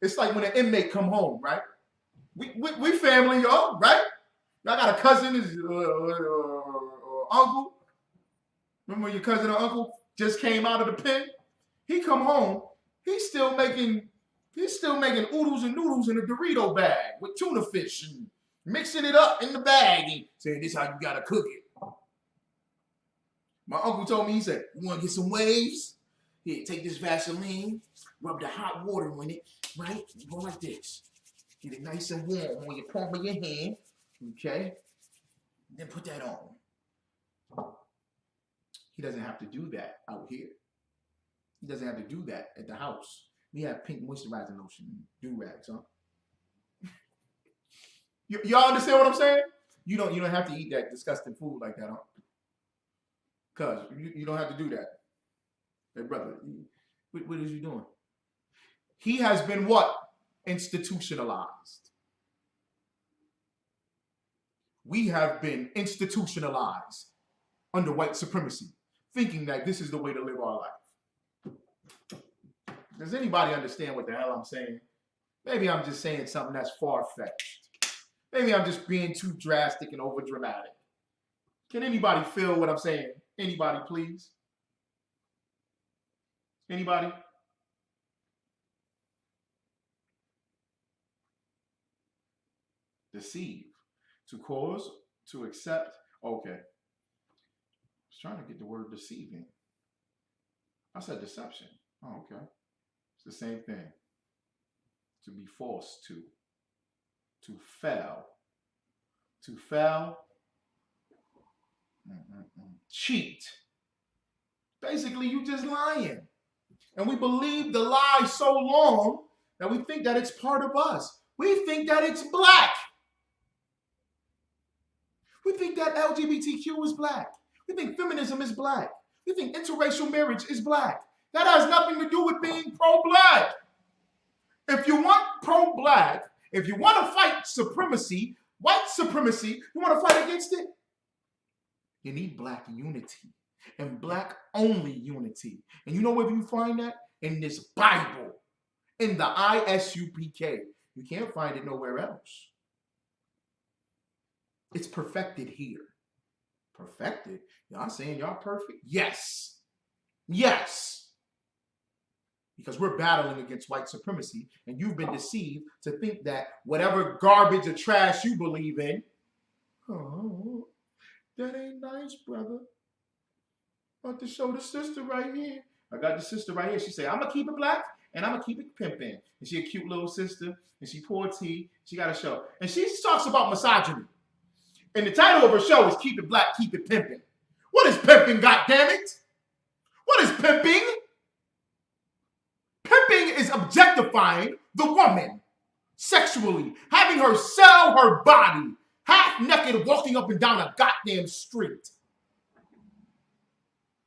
It's like when an inmate come home, right? We family, y'all, right? Y'all got a cousin, uncle. Remember your cousin or uncle just came out of the pen? He come home, he's still making oodles and noodles in a Dorito bag with tuna fish and mixing it up in the bag and saying, this is how you gotta cook it. My uncle told me, he said, you want to get some waves? Here, take this Vaseline, rub the hot water in it, right? You go like this. Get it nice and warm on your palm of your hand, okay? Then put that on. He doesn't have to do that out here. He doesn't have to do that at the house. We have pink moisturizing lotion and do-rags, huh? Y'all understand what I'm saying? You don't have to eat that disgusting food like that, huh? Cuz you don't have to do that. Hey, brother, what is you doing? He has been what? Institutionalized. We have been institutionalized under white supremacy, thinking that this is the way to live our life. Does anybody understand what the hell I'm saying? Maybe I'm just saying something that's far-fetched. Maybe I'm just being too drastic and over-dramatic. Can anybody feel what I'm saying? Anybody, please? Anybody? Deceive. To cause, to accept. Okay. I was trying to get the word deceiving. I said deception. Oh, okay. It's the same thing. To be forced to. To fail. To fail. Cheat. Basically, you just lying. And we believe the lie so long that we think that it's part of us. We think that it's black. We think that LGBTQ is black. We think feminism is black. We think interracial marriage is black. That has nothing to do with being pro-black. If you want pro-black, if you want to fight supremacy, white supremacy, you want to fight against it, you need black unity and black only unity. And you know where you find that? In this Bible, in the ISUPK. You can't find it nowhere else. It's perfected here. Perfected? Y'all saying y'all perfect? Yes. Yes. Because we're battling against white supremacy, and you've been deceived to think that whatever garbage or trash you believe in, oh, that ain't nice, brother. I'm about to show the sister right here. I got the sister right here. She said, I'm going to keep it black, and I'm going to keep it pimping. And she a cute little sister, and she pour tea. She got a show. And she talks about misogyny. And the title of her show is Keep It Black, Keep It Pimping. What is pimping, goddammit? What is pimping? Pimping is objectifying the woman sexually, having her sell her body, half naked, walking up and down a goddamn street.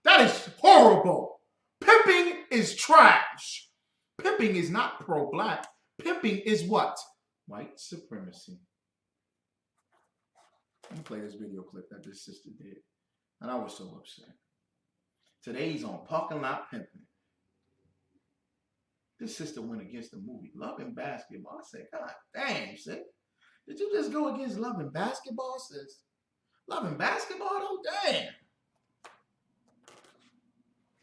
That is horrible. Pimping is trash. Pimping is not pro-black. Pimping is what? White supremacy. Let me play this video clip that this sister did. And I was so upset. Today's on Parking Lot Pimping. This sister went against the movie Love and Basketball. I said, God damn, sis. Did you just go against Love and Basketball, sis? Love and Basketball? Oh, damn.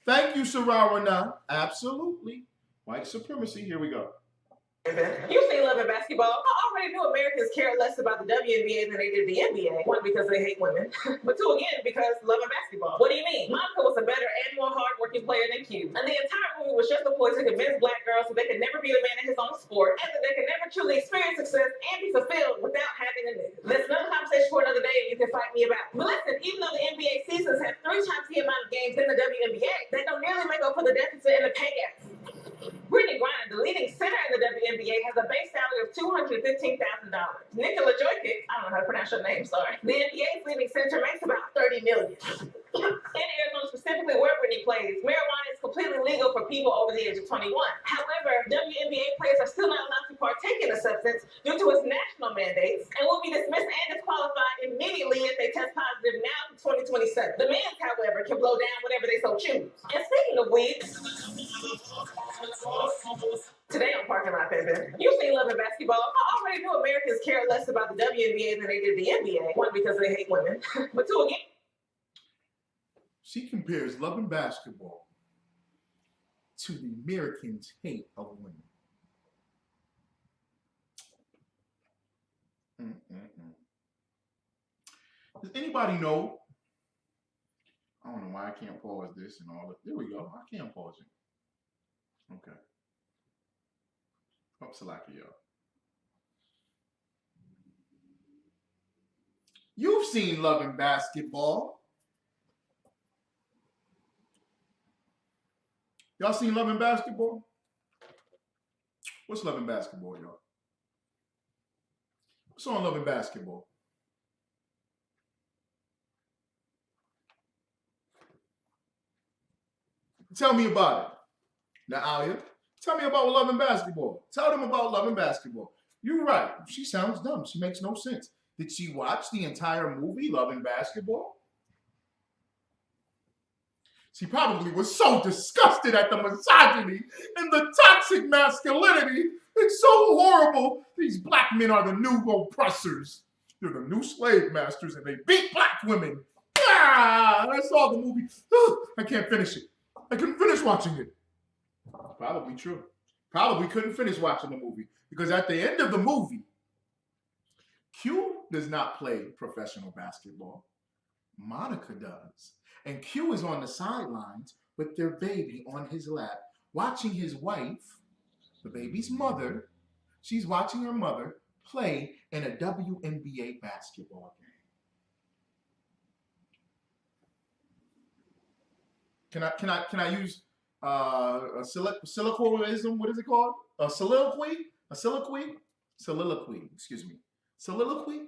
Thank you, Sararana. Absolutely. White supremacy. Here we go. You say Love and Basketball. I already knew Americans care less about the WNBA than they did the NBA. One, because they hate women. But two, again, because Love and Basketball. What do you mean? Monica was a better and more hardworking player than Q. And the entire movie was just a ploy to convince black girls that they could never be the man in his own sport, and that they could never truly experience success and be fulfilled without having a nigga. That's another conversation for another day, and you can fight me about. But listen, even though the NBA seasons have 3 times the amount of games than the WNBA, they don't nearly make up for the deficit in the pay gaps. Brittany Griner, the leading center in the WNBA, has a base salary of $215,000. Nikola Jokic, I don't know how to pronounce your name, sorry. The NBA's leading center makes about $30 million. In Arizona, specifically where Brittany plays, marijuana is completely legal for people over the age of 21. However, WNBA players are still not allowed to partake in the substance due to its national mandates and will be dismissed and disqualified immediately if they test positive now for 2027. The men, however, can blow down whatever they so choose. And speaking of weed, today on Parking Lot Pimpin', you seen Love and Basketball. I already knew Americans care less about the WNBA than they did the NBA. One, because they hate women. But two, again, she compares Love and Basketball to the Americans' hate of women. Does anybody know? I don't know why I can't pause this and all that. There we go. I can't pause it. Okay. Oh, Salakia. You've seen Love and Basketball. Y'all seen Love and Basketball? What's Love and Basketball, y'all? What's on Love and Basketball? Tell me about it. Now, Alia, tell me about Love and Basketball. Tell them about Love and Basketball. You're right. She sounds dumb. She makes no sense. Did she watch the entire movie, Love and Basketball? She probably was so disgusted at the misogyny and the toxic masculinity. It's so horrible. These black men are the new oppressors. They're the new slave masters, and they beat black women. Ah, I saw the movie. I can't finish it. I couldn't finish watching it. Probably true. Probably couldn't finish watching the movie because at the end of the movie, Q does not play professional basketball. Monica does. And Q is on the sidelines with their baby on his lap, watching his wife, the baby's mother, she's watching her mother play in a WNBA basketball game. Can I use a soliloquism? What is it called? A soliloquy? A soliloquy? Soliloquy. Excuse me. Soliloquy.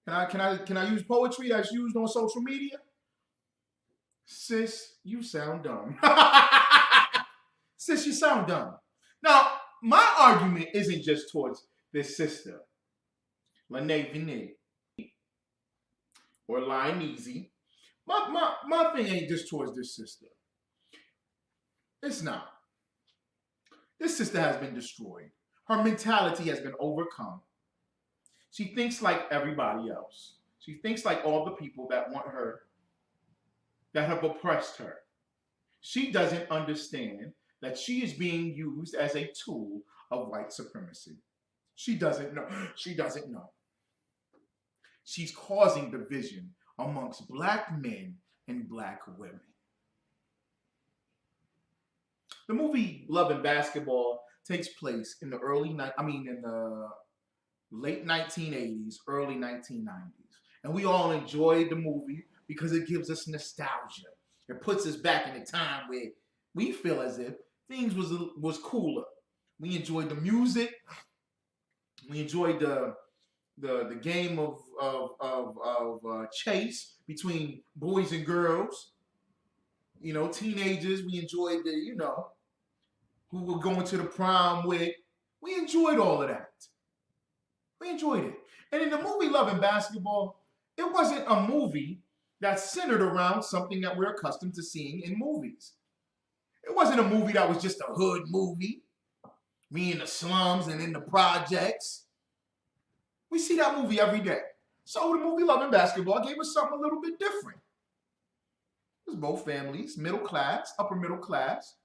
Can I use poetry that's used on social media? Sis, you sound dumb. Sis, you sound dumb. Now, my argument isn't just towards this sister, Lene Vinay, or Lionese. My thing ain't just towards this sister. It's not. This sister has been destroyed. Her mentality has been overcome. She thinks like everybody else. She thinks like all the people that want her, that have oppressed her. She doesn't understand that she is being used as a tool of white supremacy. She doesn't know. She doesn't know. She's causing division amongst black men and black women. The movie Love and Basketball takes place in the late 1980s, early 1990s. And we all enjoyed the movie because it gives us nostalgia. It puts us back in a time where we feel as if things was cooler. We enjoyed the music. We enjoyed the game of chase between boys and girls. You know, teenagers. We enjoyed who were going to the prom with. We enjoyed all of that. We enjoyed it. And in the movie Love and Basketball, it wasn't a movie that's centered around something that we're accustomed to seeing in movies. It wasn't a movie that was just a hood movie. Me in the slums and in the projects. We see that movie every day. So the movie Love and Basketball gave us something a little bit different. It was both families, middle class, upper middle class,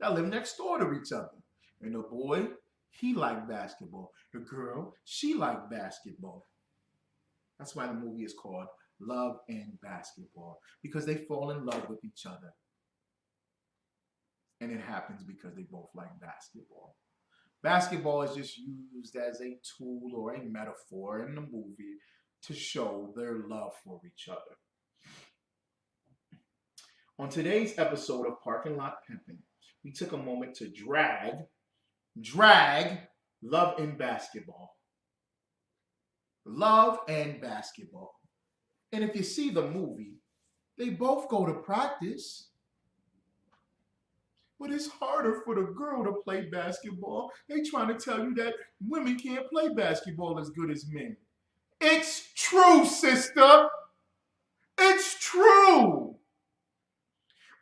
that lived next door to each other. And the boy, he liked basketball. The girl, she liked basketball. That's why the movie is called Love and Basketball, because they fall in love with each other. And it happens because they both like basketball. Basketball is just used as a tool or a metaphor in the movie to show their love for each other. On today's episode of Parking Lot Pimpin', we took a moment to drag Love and Basketball. Love and Basketball. And if you see the movie, they both go to practice. But it's harder for the girl to play basketball. They trying to tell you that women can't play basketball as good as men. It's true, sister. It's true.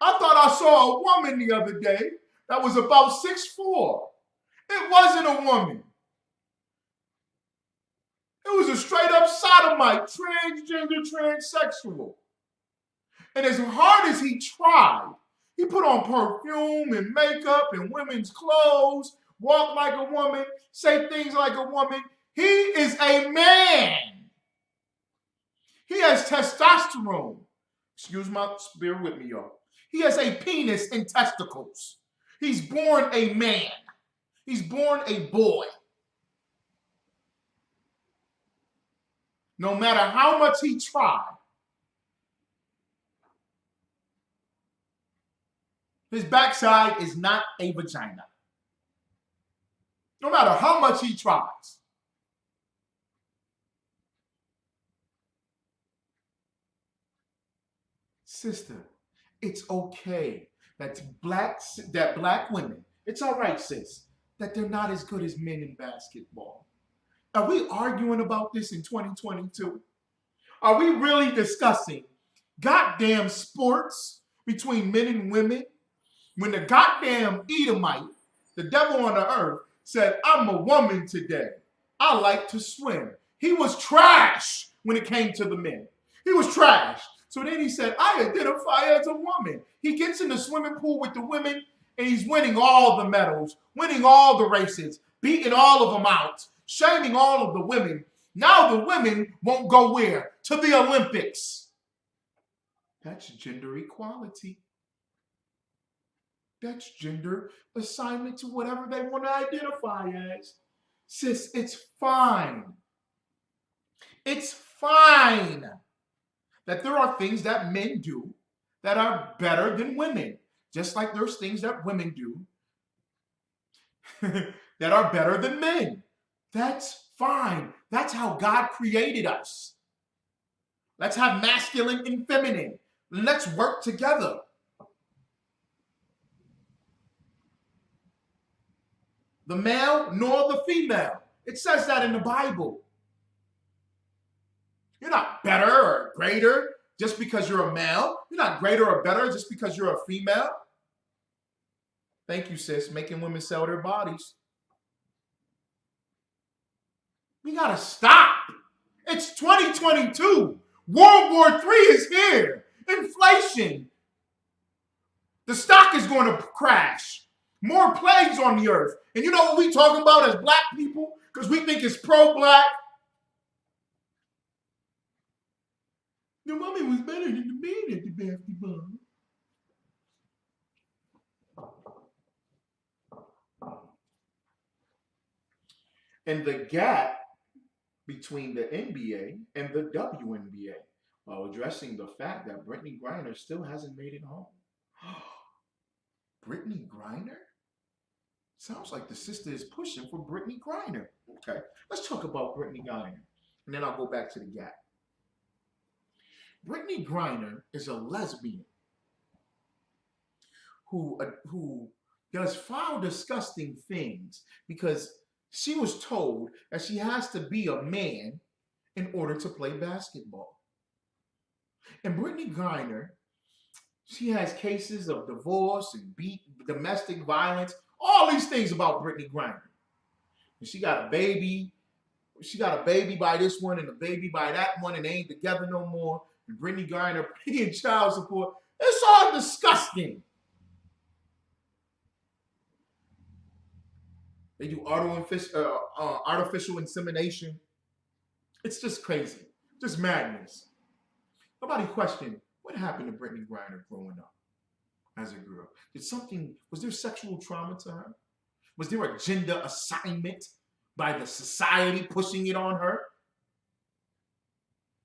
I thought I saw a woman the other day that was about 6'4". It wasn't a woman. It was a straight up sodomite, transgender, transsexual. And as hard as he tried, he put on perfume and makeup and women's clothes, walk like a woman, say things like a woman. He is a man. He has testosterone. Excuse my spirit with me, y'all. He has a penis and testicles. He's born a man. He's born a boy. No matter how much he tried, his backside is not a vagina. No matter how much he tries. Sister, it's okay that black women, it's all right, sis, that they're not as good as men in basketball. Are we arguing about this in 2022? Are we really discussing goddamn sports between men and women? When the goddamn Edomite, the devil on the earth, said, I'm a woman today. I like to swim. He was trash when it came to the men. He was trash. So then he said, I identify as a woman. He gets in the swimming pool with the women and he's winning all the medals, winning all the races, beating all of them out, shaming all of the women. Now the women won't go where? To the Olympics. That's gender equality. That's gender assignment to whatever they want to identify as. Sis, it's fine. It's fine that there are things that men do that are better than women. Just like there's things that women do that are better than men. That's fine. That's how God created us. Let's have masculine and feminine. Let's work together. The male nor the female. It says that in the Bible. You're not better or greater just because you're a male. You're not greater or better just because you're a female. Thank you, sis. Making women sell their bodies. We gotta stop. It's 2022. World War III is here. Inflation. The stock is going to crash. More plagues on the earth. And you know what we talking about as black people? Because we think it's pro-black. The woman was better than the man at the basketball. And the gap between the NBA and the WNBA, while addressing the fact that Brittany Griner still hasn't made it home. Brittany Griner? Sounds like the sister is pushing for Brittany Griner. Okay, let's talk about Brittany Griner, and then I'll go back to the gap. Brittany Griner is a lesbian who does foul, disgusting things because she was told that she has to be a man in order to play basketball. And Brittany Griner, she has cases of divorce and domestic violence, all these things about Brittany Griner. And she got a baby. She got a baby by this one and a baby by that one, and they ain't together no more. And Brittany Griner paying child support. It's all disgusting. They do artificial insemination. It's just crazy. Just madness. Nobody questioned what happened to Brittany Griner growing up as a girl. Was there sexual trauma to her? Was there a gender assignment by the society pushing it on her?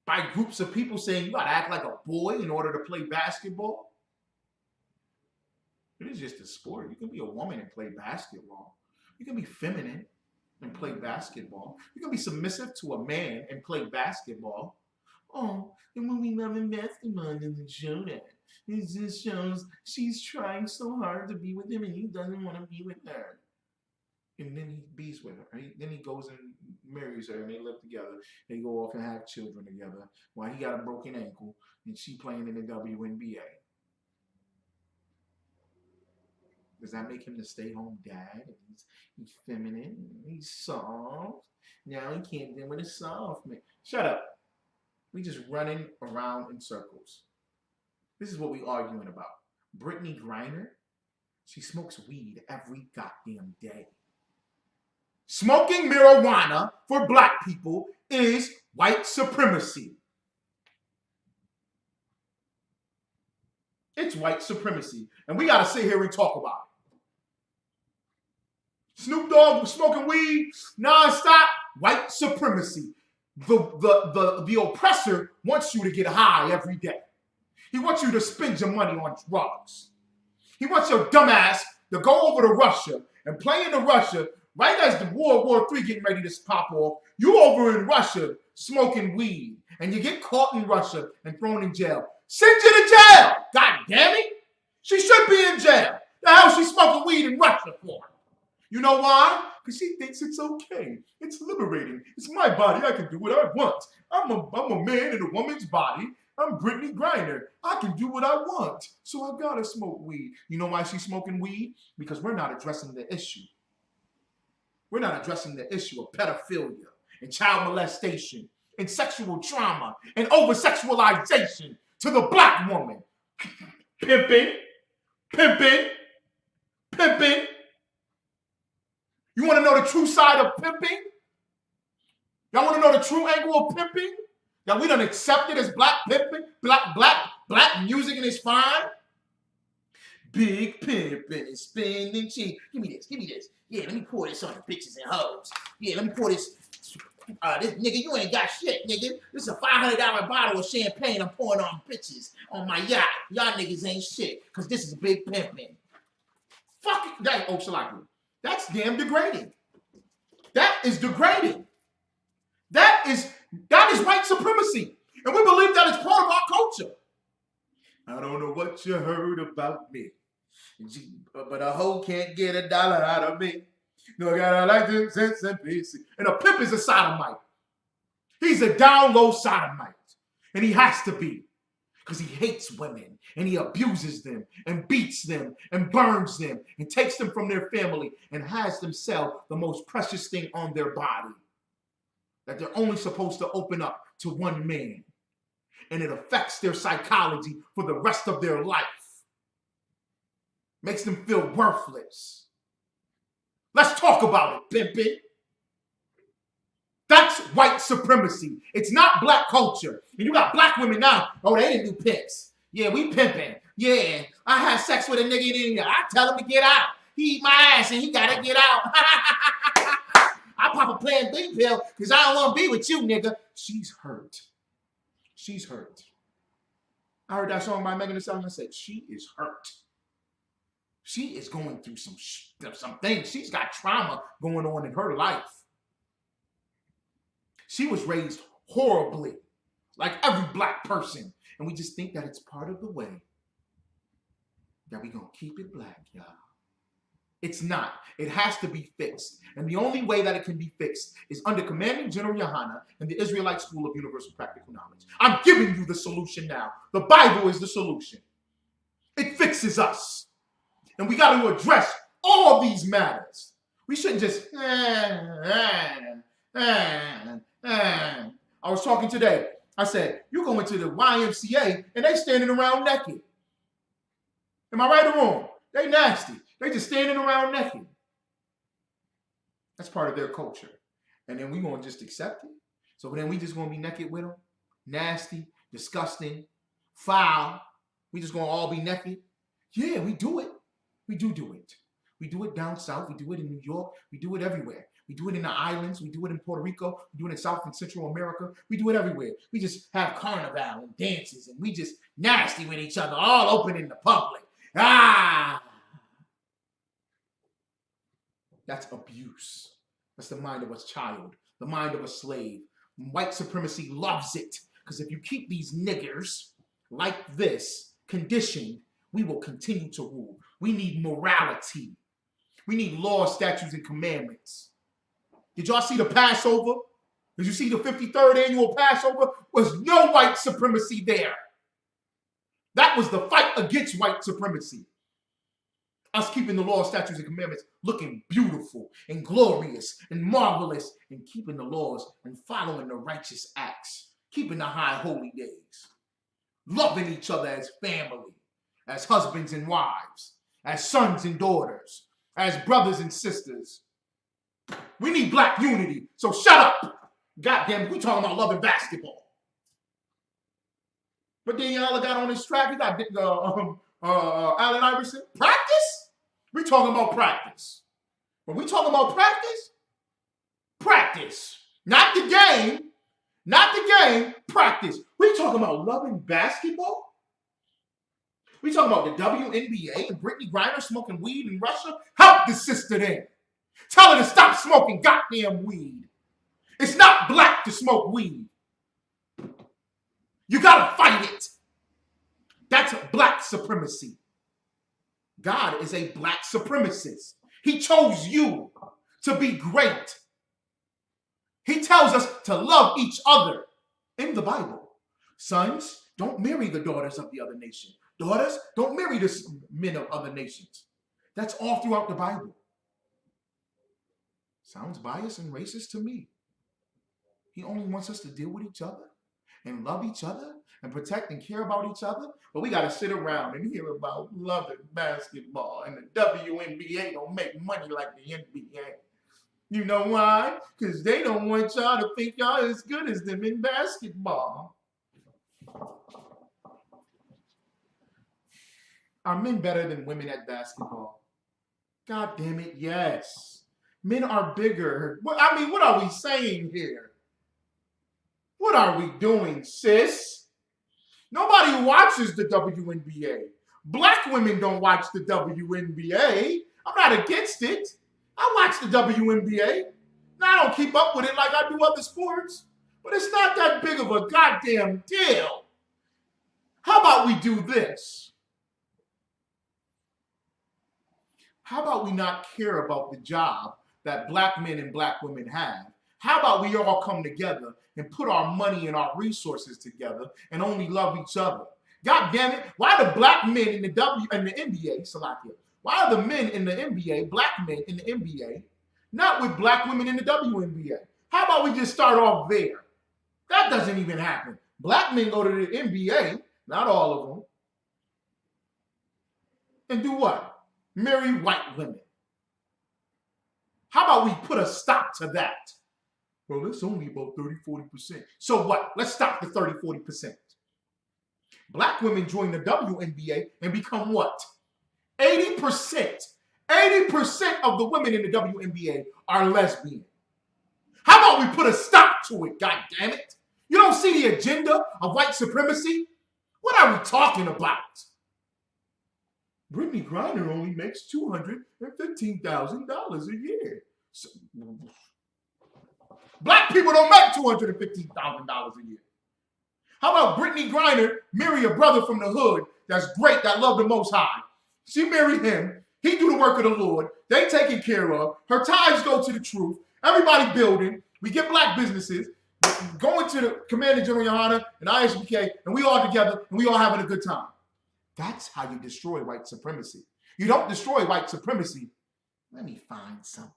By groups of people saying you gotta act like a boy in order to play basketball? It is just a sport. You can be a woman and play basketball. You can be feminine and play basketball. You can be submissive to a man and play basketball. Oh, and when we love in basketball doesn't show that. It just shows she's trying so hard to be with him and he doesn't want to be with her. And then he bees with her. Right? Then he goes and marries her and they live together. They go off and have children together while he got a broken ankle and she playing in the WNBA. Does that make him the stay-home dad? He's feminine. He's soft. Now he can't deal with a soft man. Shut up. We just running around in circles. This is what we arguing about. Brittany Griner, she smokes weed every goddamn day. Smoking marijuana for black people is white supremacy. It's white supremacy. And we got to sit here and talk about it. Snoop Dogg was smoking weed nonstop. White supremacy. The oppressor wants you to get high every day. He wants you to spend your money on drugs. He wants your dumb ass to go over to Russia and play in Russia right as the World War III getting ready to pop off. You over in Russia smoking weed and you get caught in Russia and thrown in jail. Send you to jail! God damn it! She should be in jail. The hell is she smoking weed in Russia for? You know why? Because she thinks it's okay. It's liberating. It's my body. I can do what I want. I'm a man in a woman's body. I'm Brittany Griner. I can do what I want. So I gotta smoke weed. You know why she's smoking weed? Because we're not addressing the issue. We're not addressing the issue of pedophilia and child molestation and sexual trauma and over-sexualization to the black woman. Pimping. You want to know the true side of pimping? Y'all want to know the true angle of pimping? That we done accepted as black pimping, black music and it's fine? Big pimping and spending cheap. Give me this. Yeah, let me pour this on the bitches and hoes. Yeah, let me pour this This nigga, you ain't got shit, nigga. This is a $500 bottle of champagne I'm pouring on bitches on my yacht. Y'all niggas ain't shit, because this is a big pimpin'. Fuck it. That, oh, Shalaki. That's damn degrading. That is degrading. That is white supremacy. And we believe that it's part of our culture. I don't know what you heard about me, but a hoe can't get $1 out of me. No, gotta like them sense and peace. And a pimp is a sodomite. He's a down low sodomite. And he has to be. Because he hates women. And he abuses them. And beats them. And burns them. And takes them from their family. And has them sell the most precious thing on their body. That they're only supposed to open up to one man. And it affects their psychology for the rest of their life. Makes them feel worthless. Let's talk about it, pimpin'. That's white supremacy. It's not black culture. And you got black women now. Oh, they didn't do pimps. Yeah, we pimping. Yeah, I had sex with a nigga and I tell him to get out. He eat my ass and he gotta get out. I pop a Plan B pill because I don't want to be with you, nigga. She's hurt. She's hurt. I heard that song by Megan Thee Stallion and said, she is hurt. She is going through some things. She's got trauma going on in her life. She was raised horribly, like every black person. And we just think that it's part of the way that we're going to keep it black, y'all. It's not. It has to be fixed. And the only way that it can be fixed is under Commanding General Yohana and the Israelite School of Universal Practical Knowledge. I'm giving you the solution now. The Bible is the solution. It fixes us. And we got to address all these matters. We shouldn't just, I was talking today. I said, you go into the YMCA and they standing around naked. Am I right or wrong? They nasty. They just standing around naked. That's part of their culture. And then we going to just accept it. So then we just going to be naked with them. Nasty, disgusting, foul. We just going to all be naked. Yeah, we do it. We do it. We do it down south. We do it in New York. We do it everywhere. We do it in the islands. We do it in Puerto Rico. We do it in South and Central America. We do it everywhere. We just have carnival and dances and we just nasty with each other, all open in the public. That's abuse. That's the mind of a child, the mind of a slave. White supremacy loves it because if you keep these niggers like this conditioned, we will continue to rule. We need morality. We need laws, statutes, and commandments. Did y'all see the Passover? Did you see the 53rd annual Passover? Was no white supremacy there. That was the fight against white supremacy. Us keeping the laws, statutes, and commandments looking beautiful and glorious and marvelous and keeping the laws and following the righteous acts. Keeping the high holy days. Loving each other as family, as husbands and wives, as sons and daughters, as brothers and sisters. We need black unity, so shut up. Goddamn, we talking about loving basketball. But then y'all got on this track, you got Allen Iverson. Practice? We talking about practice. When we talking about practice, practice. Not the game. Not the game, practice. We talking about loving basketball? We talking about the WNBA and Brittany Griner smoking weed in Russia? Help the sister then. Tell her to stop smoking goddamn weed. It's not black to smoke weed. You gotta fight it. That's black supremacy. God is a black supremacist. He chose you to be great. He tells us to love each other in the Bible. Sons, don't marry the daughters of the other nation. Daughters, don't marry the men of other nations. That's all throughout the Bible. Sounds biased and racist to me. He only wants us to deal with each other and love each other and protect and care about each other. But we got to sit around and hear about loving basketball and the WNBA don't make money like the NBA. You know why? Because they don't want y'all to think y'all as good as them in basketball. Are men better than women at basketball? God damn it, yes. Men are bigger. I mean, what are we saying here? What are we doing, sis? Nobody watches the WNBA. Black women don't watch the WNBA. I'm not against it. I watch the WNBA. Now, I don't keep up with it like I do other sports, but it's not that big of a goddamn deal. How about we do this? How about we not care about the job that black men and black women have? How about we all come together and put our money and our resources together and only love each other? God damn it, why are the black men in the NBA, Salakia, why are the men in the NBA, black men in the NBA, not with black women in the WNBA? How about we just start off there? That doesn't even happen. Black men go to the NBA, not all of them, and do what? Marry white women. How about we put a stop to that? Well, it's only about 30-40%. So what? Let's stop the 30-40%. Black women join the WNBA and become what? 80%. 80% of the women in the WNBA are lesbian. How about we put a stop to it, God damn it? You don't see the agenda of white supremacy? What are we talking about? Brittany Griner only makes $215,000 a year. So, black people don't make $215,000 a year. How about Brittany Griner marry a brother from the hood that's great, that love the Most High? She married him. He do the work of the Lord. They taken care of. Her ties go to the truth. Everybody building. We get black businesses. Going to the Commander General Yohana and ISBK, and we all together, and we all having a good time. That's how you destroy white supremacy. You don't destroy white supremacy. Let me find something.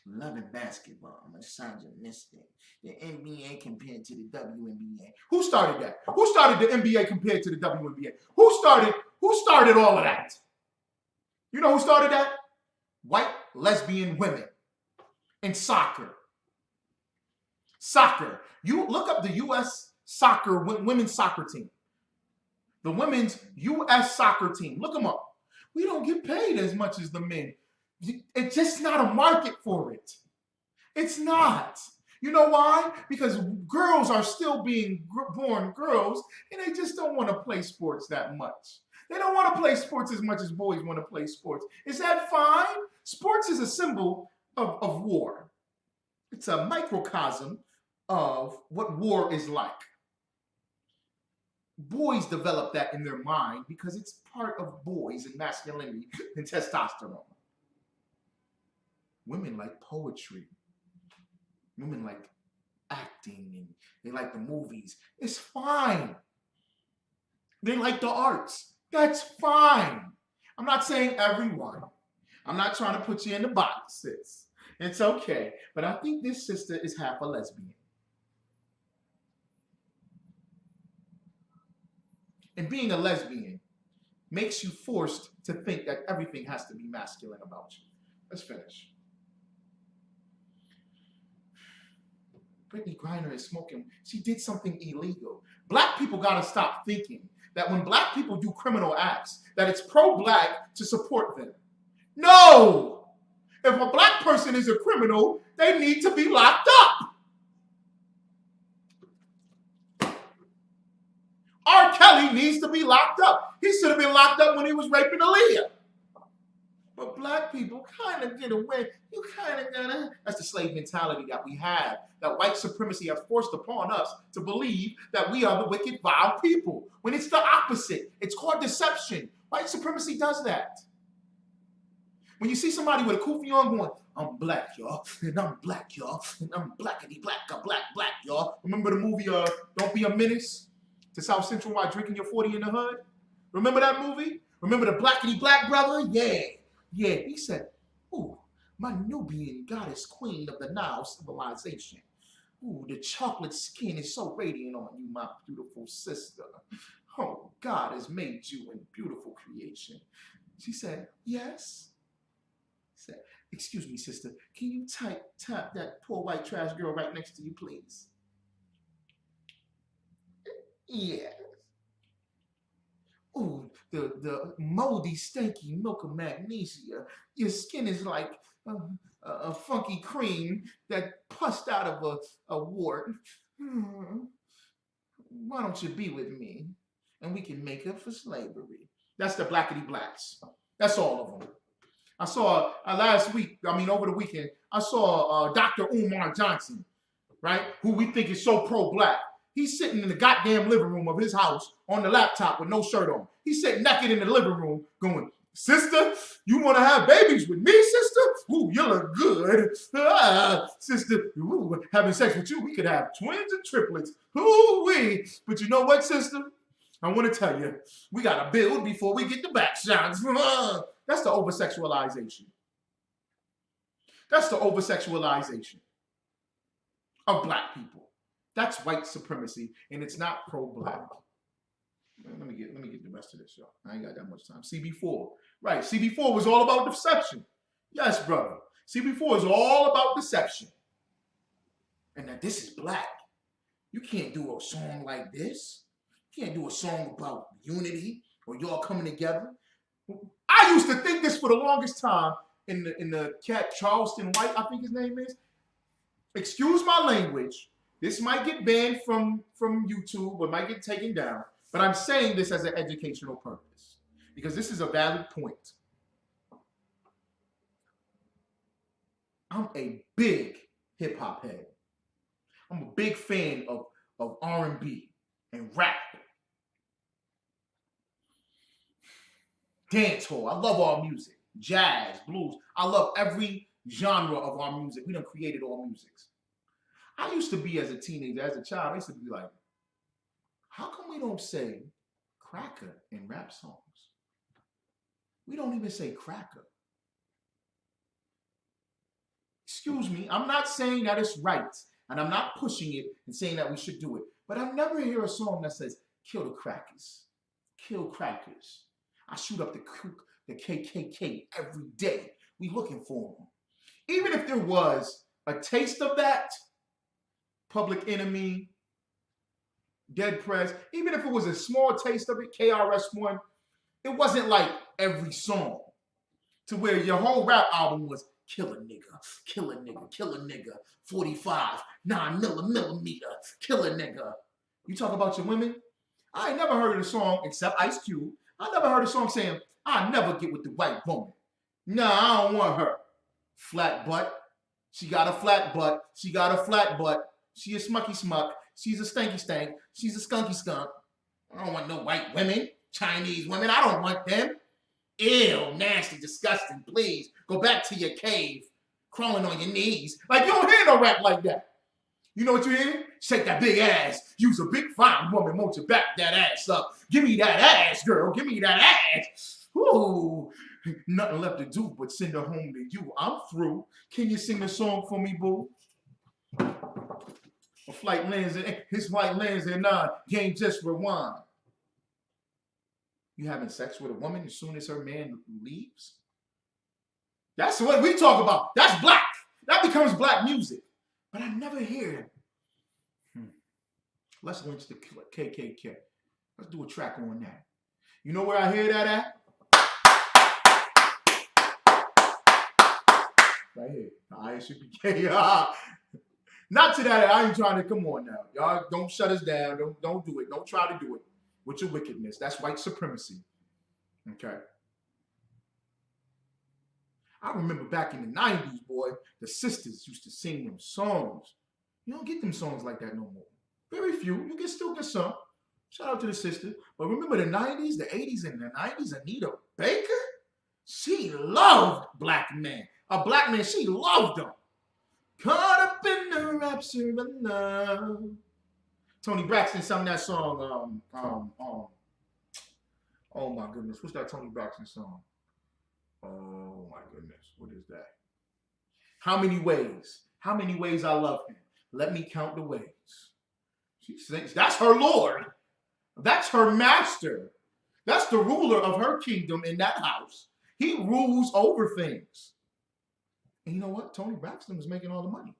Loving basketball, misogynistic. The NBA compared to the WNBA. Who started that? Who started the NBA compared to the WNBA? Who started all of that? You know who started that? White lesbian women in soccer. Soccer. You look up the U.S. soccer, women's soccer team. The women's U.S. soccer team. Look them up. We don't get paid as much as the men. It's just not a market for it. It's not. You know why? Because girls are still being born girls, and they just don't want to play sports that much. They don't want to play sports as much as boys want to play sports. Is that fine? Sports is a symbol of war. It's a microcosm of what war is like. Boys develop that in their mind because it's part of boys and masculinity and testosterone. Women like poetry. Women like acting and they like the movies. It's fine. They like the arts. That's fine. I'm not saying everyone. I'm not trying to put you in the box, sis. It's okay. But I think this sister is half a lesbian. And being a lesbian makes you forced to think that everything has to be masculine about you. Let's finish. Brittany Griner is smoking. She did something illegal. Black people got to stop thinking that when black people do criminal acts, that it's pro-black to support them. No! If a black person is a criminal, they need to be locked up. R. Kelly needs to be locked up. He should have been locked up when he was raping Aaliyah. But black people kind of get away. You kind of gotta. That's the slave mentality that we have. That white supremacy has forced upon us to believe that we are the wicked, vile people. When it's the opposite. It's called deception. White supremacy does that. When you see somebody with a kufi on going, I'm black, y'all, and I'm black, y'all, and I'm blackity black, black, y'all. Remember the movie Don't Be a Menace to South Central while drinking your 40 in the hood? Remember that movie? Remember the blackity black brother? Yeah. He said, ooh, my Nubian goddess queen of the Nile civilization. Ooh, the chocolate skin is so radiant on you, my beautiful sister. Oh, God has made you in beautiful creation. She said, yes. He said, excuse me, sister, can you tap that poor white trash girl right next to you, please? Yes. Ooh, the moldy, stanky milk of magnesia. Your skin is like a funky cream that pussed out of a wart. Why don't you be with me? And we can make up for slavery. That's the Blackity Blacks. That's all of them. I saw over the weekend, I saw Dr. Umar Johnson, right? Who we think is so pro-black. He's sitting in the goddamn living room of his house on the laptop with no shirt on. He's sitting naked in the living room going, sister, you want to have babies with me, sister? Ooh, you look good. Sister, ooh, having sex with you, we could have twins and triplets. Ooh-wee. But you know what, sister? I want to tell you, we got to build before we get the back shots. That's the over-sexualization. That's the over-sexualization of black people. That's white supremacy, and it's not pro-black. Let me get the rest of this, y'all. I ain't got that much time. CB4. Right, CB4 was all about deception. Yes, brother. CB4 is all about deception. And that this is black. You can't do a song like this. You can't do a song about unity or y'all coming together. I used to think this for the longest time in the cat Charleston White, I think his name is. Excuse my language. This might get banned from YouTube or might get taken down, but I'm saying this as an educational purpose because this is a valid point. I'm a big hip hop head. I'm a big fan of R&B and rap. Dancehall. I love our music. Jazz, blues. I love every genre of our music. We done created all musics. I used to be, as a teenager, as a child, I used to be like, how come we don't say cracker in rap songs? We don't even say cracker. Excuse me, I'm not saying that it's right, and I'm not pushing it and saying that we should do it, but I never hear a song that says, kill the crackers, kill crackers. I shoot up the KKK every day. We looking for them. Even if there was a taste of that, Public Enemy, Dead Press, even if it was a small taste of it, KRS-One, it wasn't like every song to where your whole rap album was kill a nigga, kill a nigga, kill a nigga, 45, 9mm, kill a nigga. You talk about your women? I ain't never heard of a song, except Ice Cube. I never heard a song saying, I never get with the white woman. Nah, I don't want her. Flat butt. She got a flat butt. She got a flat butt. She a smucky smuck. She's a stanky stank. She's a skunky skunk. I don't want no white women. Chinese women. I don't want them. Ew, nasty, disgusting. Please, go back to your cave. Crawling on your knees. Like, you don't hear no rap like that. You know what you hear? Shake that big ass. You's a big fine woman. Won't you back that ass up? Give me that ass, girl. Give me that ass. Ooh. Nothing left to do but send her home to you. I'm through. Can you sing a song for me, boo? A flight lands in, his flight lands in 9. Game just rewind. You having sex with a woman as soon as her man leaves? That's what we talk about. That's black. That becomes black music. But I never hear it. Let's lynch the KKK. Let's do a track on that. You know where I hear that at? Right here. The ISUPK. Not to that. I ain't trying to. Come on now. Y'all don't shut us down. Don't do it. Don't try to do it with your wickedness. That's white supremacy. Okay. I remember back in the 90s, boy, the sisters used to sing them songs. You don't get them songs like that no more. Very few. You can still get some. Shout out to the sister. But remember the 90s, the 80s, and the 90s, Anita Baker? She loved black men. A black man, she loved them. Caught up in the rapture of love. Tony Braxton sung that song. Oh my goodness. What's that Tony Braxton song? Oh my goodness. What is that? How many ways? How many ways I love him? Let me count the ways. She sings. That's her Lord. That's her master. That's the ruler of her kingdom in that house. He rules over things. And you know what? Tony Braxton was making all the money.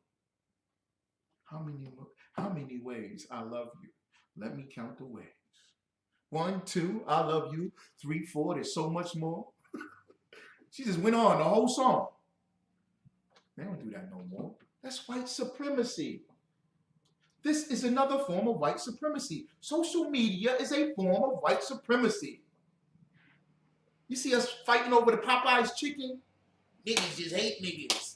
How many ways I love you? Let me count the ways. 1, 2, I love you. 3, 4, there's so much more. She just went on the whole song. They don't do that no more. That's white supremacy. This is another form of white supremacy. Social media is a form of white supremacy. You see us fighting over the Popeyes chicken? Niggas just hate niggas.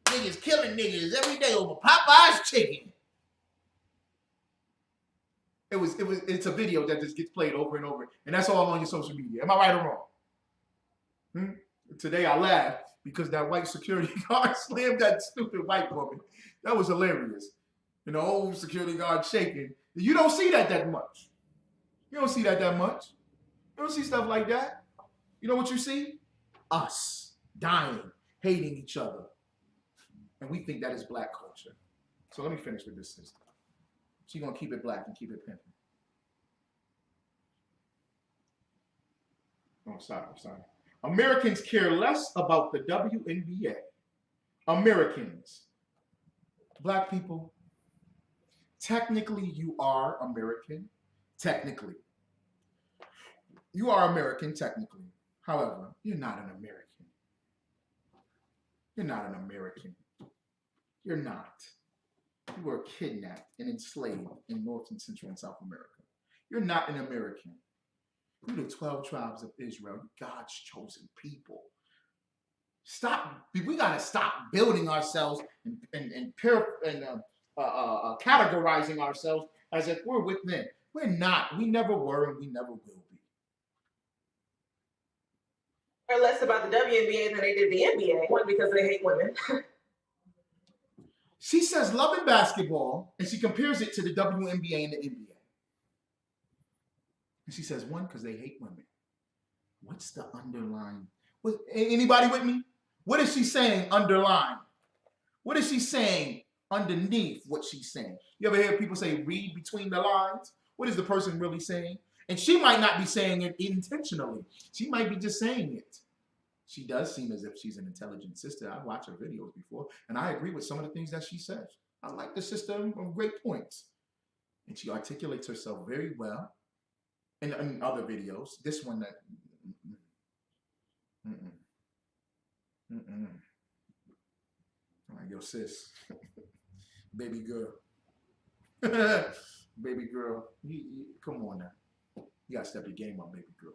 Niggas killing niggas every day over Popeyes chicken. It's a video that just gets played over and over, and that's all on your social media. Am I right or wrong? Today I laughed because that white security guard slammed that stupid white woman. That was hilarious. And the old security guard shaking. You don't see that much. You don't see that much. You don't see stuff like that. You know what you see? Us dying, hating each other. And we think that is black culture. So let me finish with this sister. She's going to keep it black and keep it pimping. Oh, sorry. Americans care less about the WNBA. Americans. Black people, technically you are American. Technically. You are American, technically. However, you're not an American. You're not an American. You're not. You were kidnapped and enslaved in North and Central and South America. You're not an American. You're the 12 tribes of Israel, God's chosen people. We got to stop building ourselves and categorizing ourselves as if we're with them. We're not. We never were and we never will be. Or less about the WNBA than they did the NBA. One, because they hate women. She says loving basketball, and she compares it to the WNBA and the NBA. And she says, one, because they hate women. What's the underlying? Anybody with me? What is she saying underlying? What is she saying underneath what she's saying? You ever hear people say, read between the lines? What is the person really saying? And she might not be saying it intentionally. She might be just saying it. She does seem as if she's an intelligent sister. I've watched her videos before, and I agree with some of the things that she says. I like the sister on great points. And she articulates herself very well in other videos. This one that... Like, yo, sis. Baby girl. Baby girl. Come on now. You gotta step your game up, baby girl.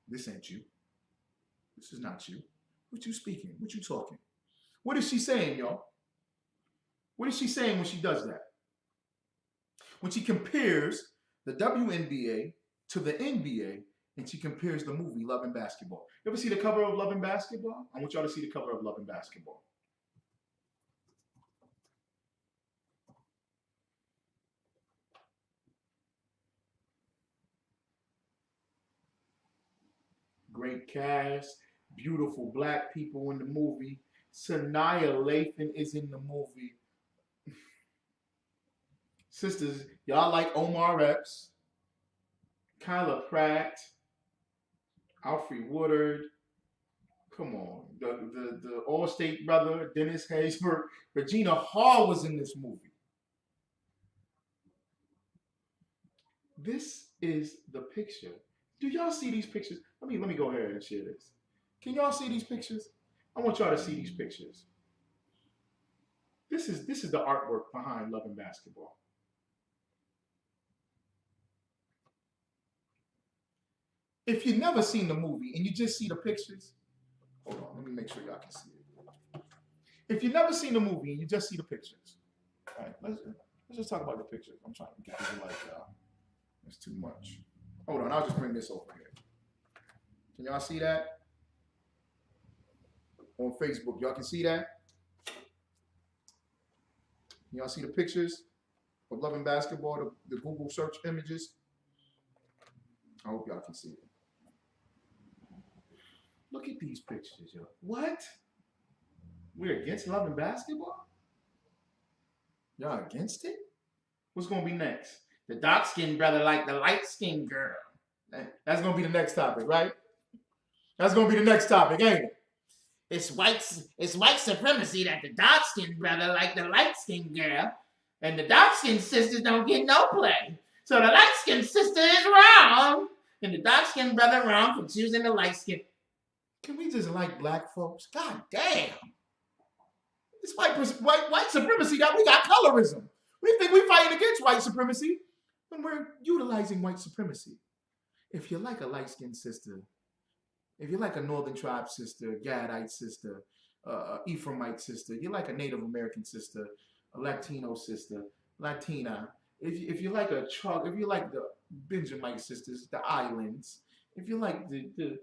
This ain't you. This is not you. What you speaking? What you talking? What is she saying, y'all? What is she saying when she does that? When she compares the WNBA to the NBA, and she compares the movie Love and Basketball. You ever see the cover of Love and Basketball? I want y'all to see the cover of Love and Basketball. Great cast, beautiful black people in the movie. Sanaya Lathan is in the movie. Sisters, y'all like Omar Epps, Kyla Pratt, Alfre Woodard. Come on, the All-State brother, Dennis Haysbert. Regina Hall was in this movie. This is the picture. Do y'all see these pictures? Let me go ahead and share this. Can y'all see these pictures? I want y'all to see these pictures. This is the artwork behind Love and Basketball. If you've never seen the movie and you just see the pictures, hold on, let me make sure y'all can see it. If you've never seen the movie and you just see the pictures, all right, let's just talk about the pictures. I'm trying to get this like it's too much. Hold on, I'll just bring this over here. Can y'all see that? On Facebook, y'all can see that? Y'all see the pictures of Love and Basketball, the Google search images? I hope y'all can see it. Look at these pictures, yo. What? We're against Love and Basketball? Y'all against it? What's going to be next? The dark-skinned brother like the light-skinned girl. That's going to be the next topic, right? That's going to be the next topic, ain't it? It's white supremacy that the dark-skinned brother like the light-skinned girl, and the dark-skinned sisters don't get no play. So the light-skinned sister is wrong, and the dark-skinned brother wrong for choosing the light-skinned. Can we just like black folks? God damn. It's white supremacy that we got colorism. We think we're fighting against white supremacy when we're utilizing white supremacy. If you like a light-skinned sister, if you like a Northern Tribe sister, Gadite sister, Ephraimite sister, you like a Native American sister, a Latino sister, Latina, if you like if you like the Benjamite sisters, the islands, if you like the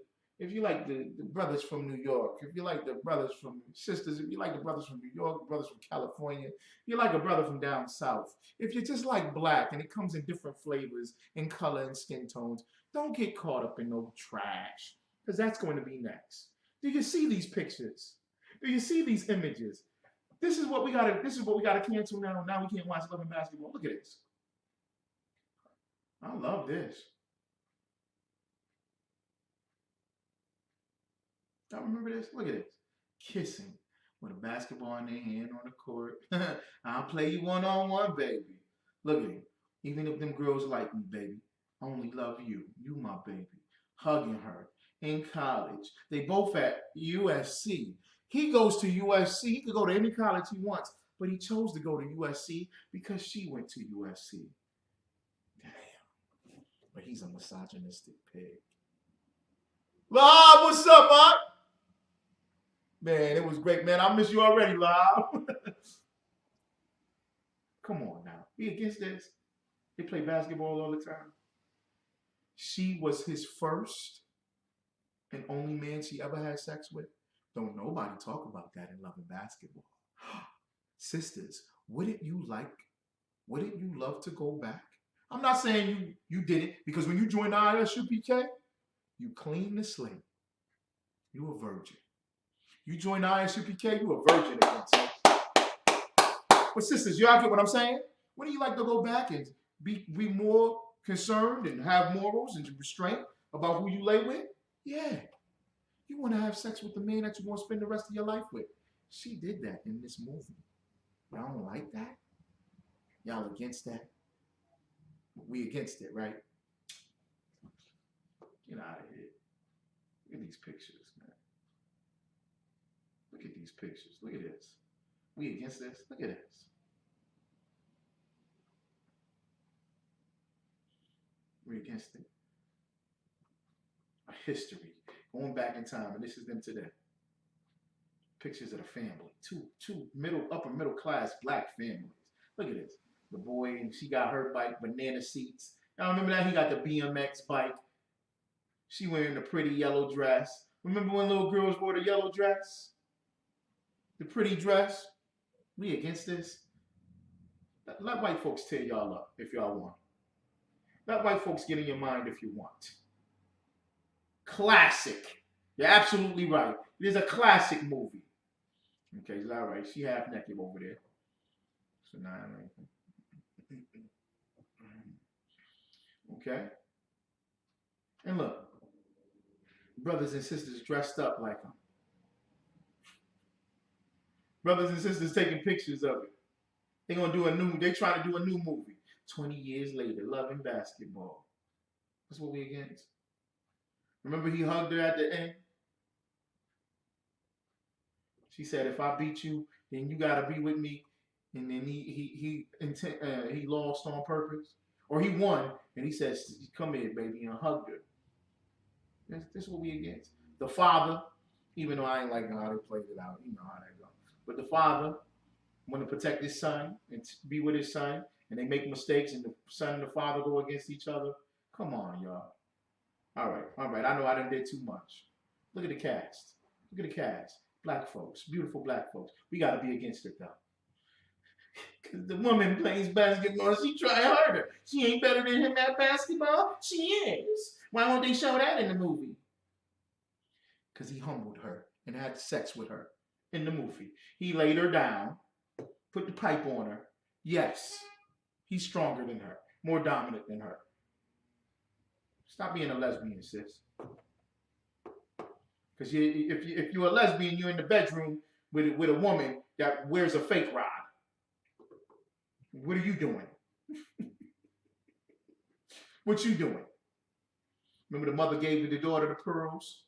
brothers from New York, if you like the brothers from sisters, if you like the brothers from New York, brothers from California, if you like a brother from down south, if you just like black and it comes in different flavors and color and skin tones, don't get caught up in no trash, because that's going to be next. Do you see these pictures? Do you see these images? This is what we gotta cancel now. Now we can't watch Love and Basketball. Look at this. I love this. Y'all remember this? Look at this. Kissing with a basketball in their hand on the court. I'll play you one-on-one, baby. Look at him. Even if them girls like me, baby, I only love you. You my baby. Hugging her. In college. They both at USC. He goes to USC. He could go to any college he wants, but he chose to go to USC because she went to USC. Damn. But he's a misogynistic pig. Lob, what's up, Mark? Man, it was great, man. I miss you already, Lob. Come on now. We against this? They play basketball all the time. She was his first and only man she ever had sex with. Don't nobody talk about that in Love and Basketball. Sisters, wouldn't you love to go back? I'm not saying you did it, because when you joined the ISUPK, you clean the slate. You a virgin. You joined the ISUPK, you a virgin against us. But sisters, y'all get what I'm saying? Wouldn't you like to go back and be more concerned and have morals and restraint about who you lay with? Yeah. You want to have sex with the man that you want to spend the rest of your life with. She did that in this movie. Y'all don't like that? Y'all against that? We against it, right? Get out of here. Look at these pictures, man. Look at these pictures. Look at this. We against this? Look at this. We against it. A history. Going back in time, and this is them today. Pictures of the family. Two upper middle class black families. Look at this. The boy, and she got her bike, banana seats. Y'all remember that? He got the BMX bike. She wearing the pretty yellow dress. Remember when little girls wore the yellow dress? The pretty dress? We against this? Let white folks tear y'all up if y'all want. Let white folks get in your mind if you want. Classic. You're absolutely right. It is a classic movie. Okay, it's all right. She half naked over there. So now, okay. And look, brothers and sisters dressed up like them. Brothers and sisters taking pictures of it. They're trying to do a new movie. 20 years later, Love and Basketball. That's what we against. Remember he hugged her at the end? She said, if I beat you, then you gotta be with me. And then he lost on purpose. Or he won, and he says, come here, baby, and hugged her. That's what we against. The father, even though I ain't like how they played it out, you know how that goes. But the father want to protect his son and be with his son, and they make mistakes, and the son and the father go against each other. Come on, y'all. All right. I know I done did too much. Look at the cast. Look at the cast. Black folks, beautiful black folks. We got to be against it, though. Because the woman plays basketball, she try harder. She ain't better than him at basketball. She is. Why won't they show that in the movie? Because he humbled her and had sex with her in the movie. He laid her down, put the pipe on her. Yes, he's stronger than her, more dominant than her. Stop being a lesbian, sis. Because if you're a lesbian, you're in the bedroom with a woman that wears a fake rod. What are you doing? What you doing? Remember the mother gave the daughter the pearls?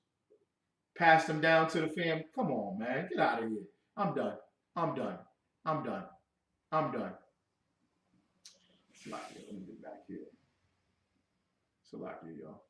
Passed them down to the family? Come on, man. Get out of here. I'm done. I'm done. I'm done. I'm done. Slovakia, let me get back here. Slovakia, y'all.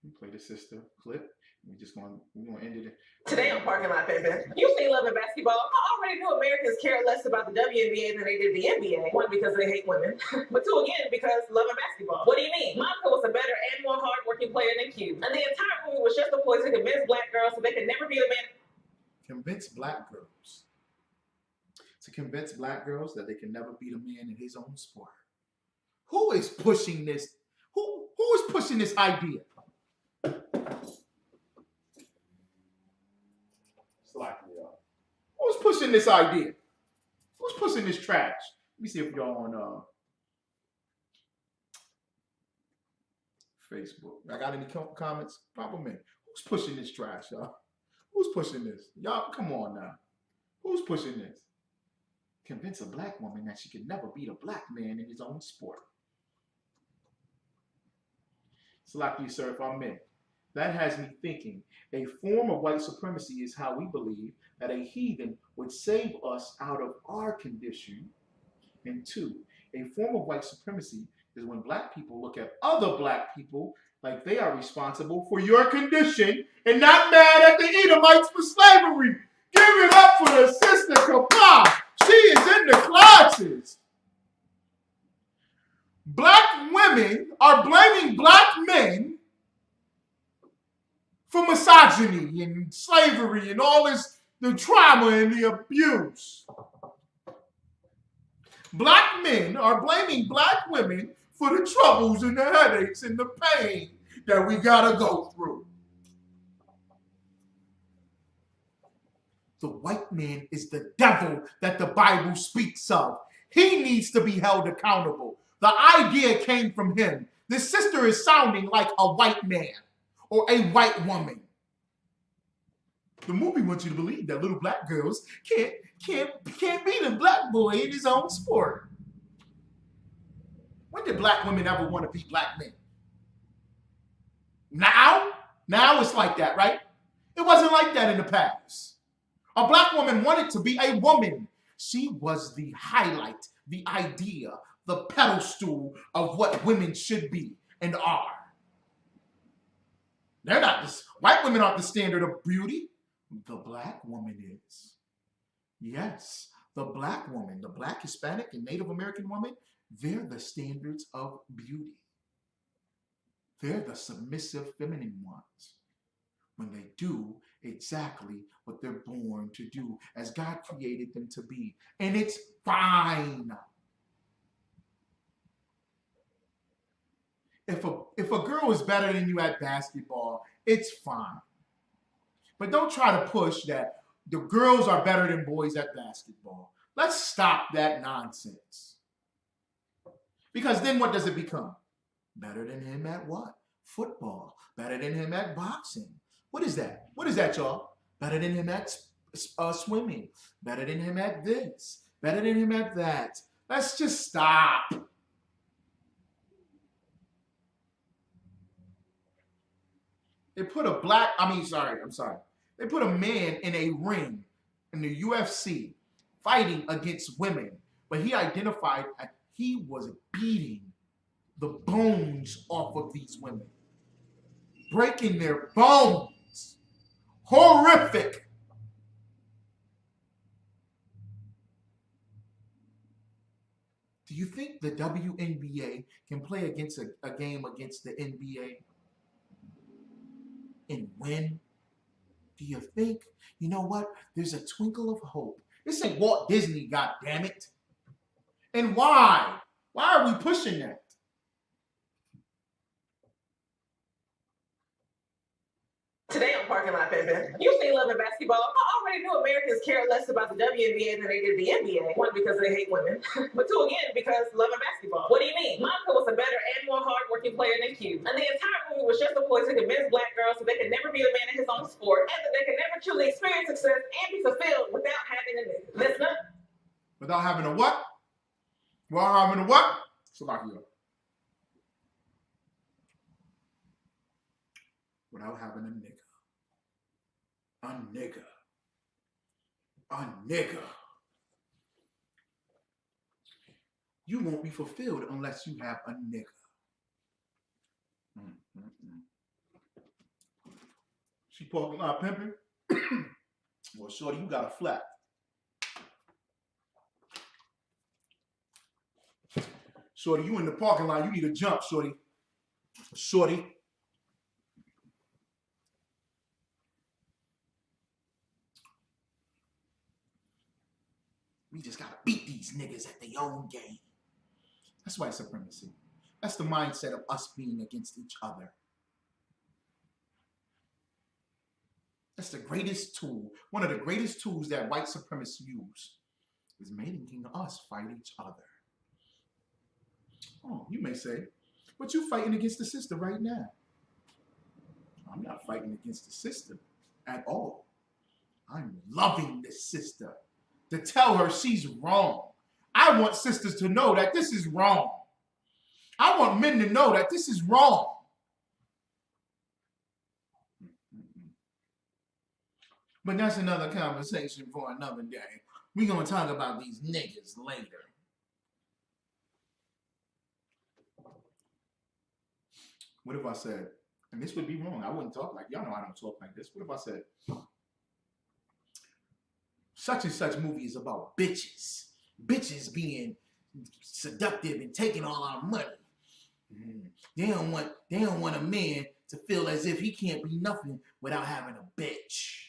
We play the sister clip. We're gonna end it. Today on Parking Lot Pimpin', you say love and basketball. I already knew Americans care less about the WNBA than they did the NBA. One, because they hate women, but two, again, because love and basketball. What do you mean? Monica was a better and more hardworking player than Q. And the entire movie was just a ploy to convince black girls that they could never be the man. Convince black girls. To convince black girls that they can never beat a man in his own sport. Who is pushing this? Who is pushing this idea? Who's pushing this idea? Who's pushing this trash? Let me see if y'all on Facebook. I got any comments? Pop them in. Who's pushing this trash, y'all? Who's pushing this? Y'all, come on now. Who's pushing this? Convince a black woman that she can never beat a black man in his own sport. Slovakia, sir, if I may. That has me thinking. A form of white supremacy is how we believe that a heathen would save us out of our condition. And two, a form of white supremacy is when black people look at other black people like they are responsible for your condition and not mad at the Edomites for slavery. Give it up for the sister Kappa. She is in the classes. Black women are blaming black men for misogyny and slavery and all this, the trauma and the abuse. Black men are blaming black women for the troubles and the headaches and the pain that we gotta go through. The white man is the devil that the Bible speaks of. He needs to be held accountable. The idea came from him. This sister is sounding like a white man or a white woman. The movie wants you to believe that little black girls can't beat a black boy in his own sport. When did black women ever want to beat black men? Now? Now it's like that, right? It wasn't like that in the past. A black woman wanted to be a woman. She was the highlight, the idea, the pedestal of what women should be and are. They're not this. White women aren't the standard of beauty. The black woman is. Yes, the black woman, the black, Hispanic, and Native American woman, they're the standards of beauty. They're the submissive feminine ones. When they do exactly what they're born to do, as God created them to be. And it's fine. If a girl is better than you at basketball, it's fine. But don't try to push that the girls are better than boys at basketball. Let's stop that nonsense. Because then what does it become? Better than him at what? Football. Better than him at boxing. What is that? What is that, y'all? Better than him at swimming. Better than him at this. Better than him at that. Let's just stop. They put a They put a man in a ring in the UFC fighting against women, but he identified that he was beating the bones off of these women, breaking their bones. Horrific. Do you think the WNBA can play against a game against the NBA and win? Do you think? You know what? There's a twinkle of hope. This ain't Walt Disney, goddammit. And why? Why are we pushing that? Today on Parking Lot Pimpin', you say love and basketball. I already knew Americans care less about the WNBA than they did the NBA. One, because they hate women, but two, again, because love and basketball. What do you mean? Monica was a better and more hardworking player than Q. And the entire movie was just a ploy to convince black girls that they could never be a man in his own sport, and that they could never truly experience success and be fulfilled without having a nigga. Listen up. Without having a what? Without having a what? Slovakia. without having a nigga. A nigga. A nigga. You won't be fulfilled unless you have a nigga. She parking lot pimping? Well, shorty, you got a flat. Shorty, you in the parking lot. You need a jump, shorty. Shorty. We just gotta beat these niggas at their own game. That's white supremacy. That's the mindset of us being against each other. That's the greatest tool. One of the greatest tools that white supremacists use is making us fight each other. Oh, you may say, but you're fighting against the sister right now. I'm not fighting against the sister at all. I'm loving this sister to tell her she's wrong. I want sisters to know that this is wrong. I want men to know that this is wrong. But that's another conversation for another day. We're going to talk about these niggas later. What if I said, and this would be wrong, I wouldn't talk like, y'all know I don't talk like this. What if I said, such and such movie is about bitches. Bitches being seductive and taking all our money. They don't want a man to feel as if he can't be nothing without having a bitch.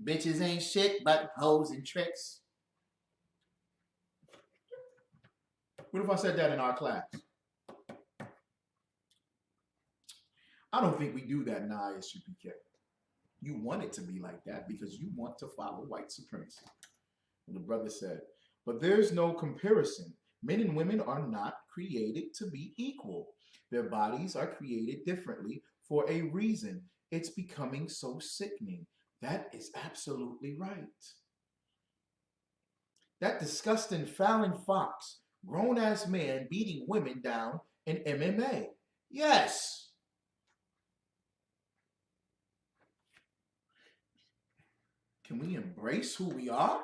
Bitches ain't shit but hoes and tricks. What if I said that in our class? I don't think we do that in ISUPK. You want it to be like that because you want to follow white supremacy. And the brother said, but there's no comparison. Men and women are not created to be equal. Their bodies are created differently for a reason. It's becoming so sickening. That is absolutely right. That disgusting Fallon Fox, grown-ass man beating women down in MMA. Yes. Can we embrace who we are?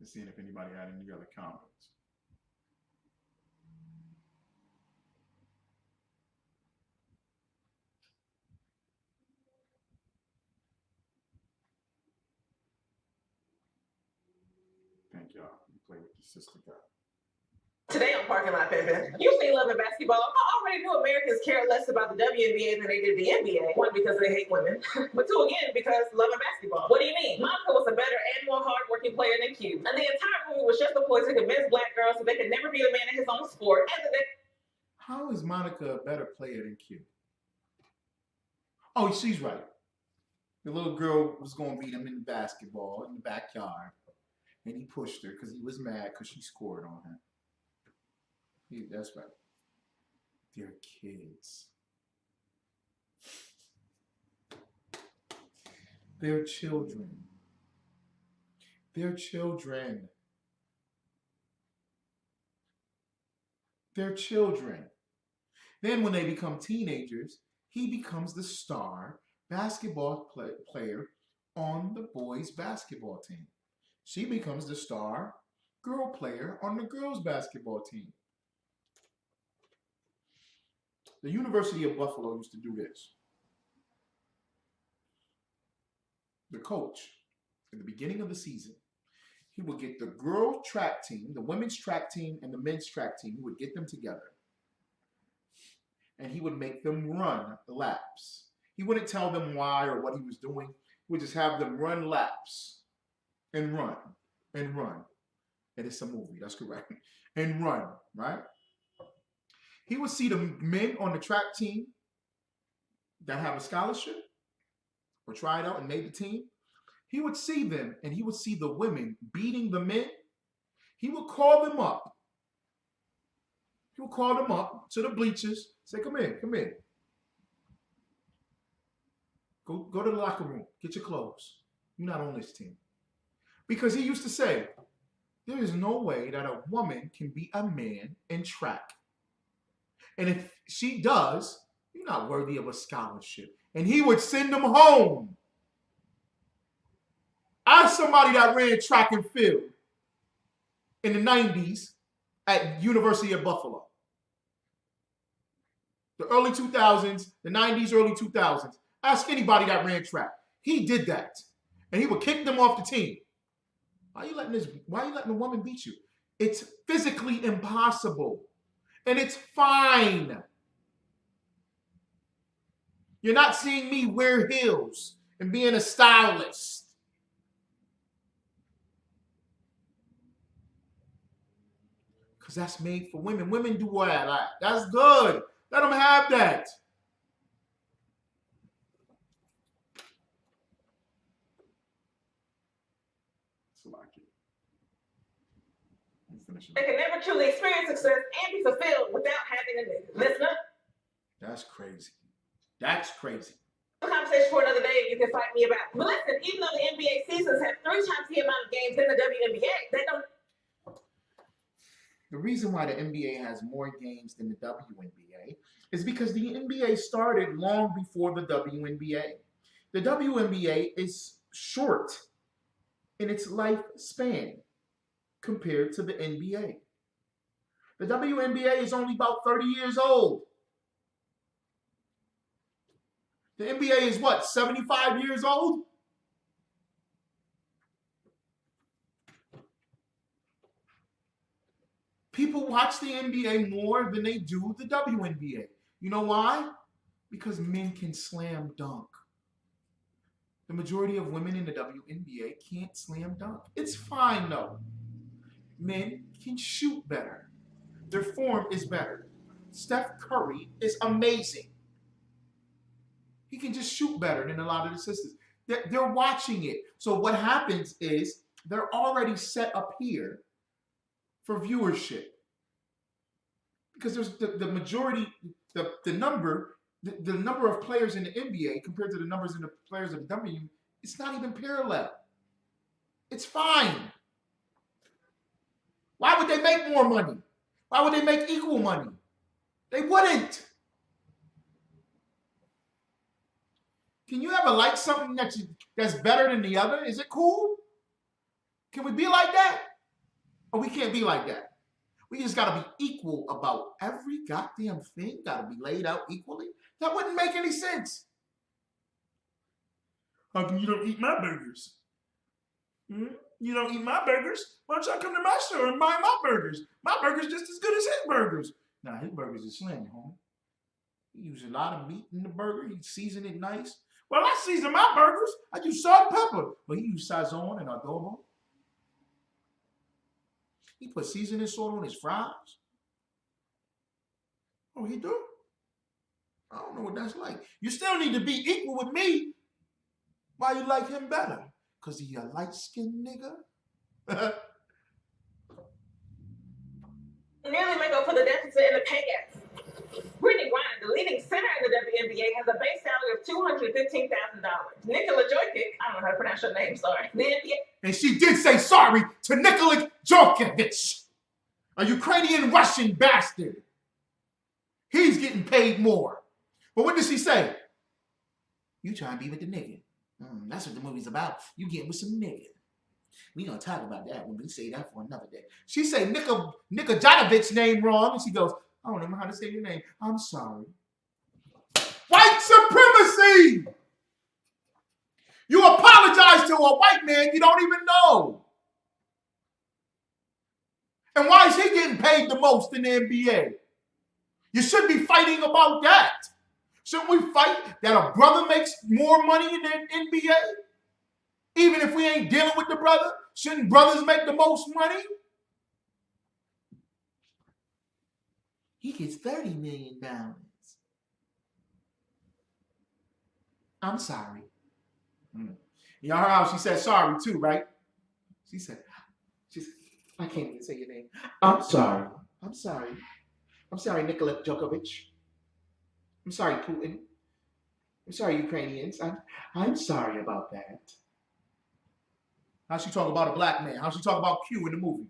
Let's see if anybody had any other comments. Thank y'all. You play with the sister guy. Today on Parking Lot Pimpin', you say love and basketball. I already knew Americans care less about the WNBA than they did the NBA. One, because they hate women. But two, again, because love and basketball. What do you mean? Monica was a better and more hardworking player than Q. And the entire movie was just a ploy to convince black girls that they could never be a man in his own sport. And that How is Monica a better player than Q? Oh, she's right. The little girl was going to beat him in basketball in the backyard. And he pushed her because he was mad because she scored on him. That's right. They're kids. They're children. They're children. They're children. Then when they become teenagers, he becomes the star basketball player on the boys' basketball team. She becomes the star girl player on the girls' basketball team. The University of Buffalo used to do this. The coach, in the beginning of the season, he would get the girl track team, the women's track team, and the men's track team. He would get them together. And he would make them run laps. He wouldn't tell them why or what he was doing. He would just have them run laps. And run. And run. And it's a movie, that's correct. And run, right? He would see the men on the track team that have a scholarship or tried out and made the team. He would see them, and he would see the women beating the men. He would call them up. He would call them up to the bleachers, say, come in, come in. Go to the locker room, get your clothes. You're not on this team. Because he used to say, there is no way that a woman can beat a man in track. And if she does, you're not worthy of a scholarship. And he would send them home. As somebody that ran track and field in the 90s at University of Buffalo. The early 2000s, the 90s, early 2000s. Ask anybody that ran track. He did that. And he would kick them off the team. Why are you letting a woman beat you? It's physically impossible. And it's fine. You're not seeing me wear heels and being a stylist. Because that's made for women. Women do all that. That's good. Let them have that. They can never truly experience success and be fulfilled without having a nigga. Listen up. That's crazy. That's crazy. A conversation for another day you can fight me about. But listen, even though the NBA seasons have 3 times the amount of games than the WNBA, they don't. The reason why the NBA has more games than the WNBA is because the NBA started long before the WNBA. The WNBA is short in its lifespan compared to the NBA. The WNBA is only about 30 years old. The NBA is what, 75 years old? People watch the NBA more than they do the WNBA. You know why? Because men can slam dunk. The majority of women in the WNBA can't slam dunk. It's fine though. Men can shoot better. Their form is better. Steph Curry is amazing. He can just shoot better than a lot of the sisters. They're watching it. So what happens is they're already set up here for viewership. Because there's the majority, the number of players in the NBA compared to the numbers in the players of the W, it's not even parallel. It's fine. Why would they make more money? Why would they make equal money? They wouldn't. Can you ever like something that's better than the other? Is it cool? Can we be like that? Or we can't be like that? We just got to be equal about every goddamn thing. Got to be laid out equally. That wouldn't make any sense. How come you don't eat my burgers? You don't eat my burgers? Why don't y'all come to my store and buy my burgers? My burger's just as good as his burgers. Nah, his burgers is slim, homie. He uses a lot of meat in the burger. He season it nice. Well, I season my burgers. I use salt and pepper. But he used sazon and adobo. He put seasoning salt on his fries. Oh, he do? I don't know what that's like. You still need to be equal with me. Why you like him better? Because he a light-skinned nigga? Nearly make up for the deficit in the pay gap. Brittany Griner, the leading center in the WNBA, has a base salary of $215,000. Nikola Jokic, I don't know how to pronounce your name, sorry. The NBA. And she did say sorry to Nikola Jokic, a Ukrainian Russian bastard. He's getting paid more. But what does she say? You try and be with the nigga. That's what the movie's about. You getting with some nigga. We gonna talk about that when we say that for another day. She say Nikola name wrong, and she goes, I don't know how to say your name. I'm sorry. White supremacy! You apologize to a white man you don't even know. And why is he getting paid the most in the NBA? You should be fighting about that. Shouldn't we fight that a brother makes more money in the NBA? Even if we ain't dealing with the brother, shouldn't brothers make the most money? he gets $30 million. I'm sorry. Y'all heard how she said sorry too, right? She said, I can't even say your name. I'm sorry. I'm sorry. I'm sorry, Nikola Djokovic. I'm sorry, Putin. I'm sorry, Ukrainians. I'm sorry about that. How she talk about a black man? How she talk about Q in the movie?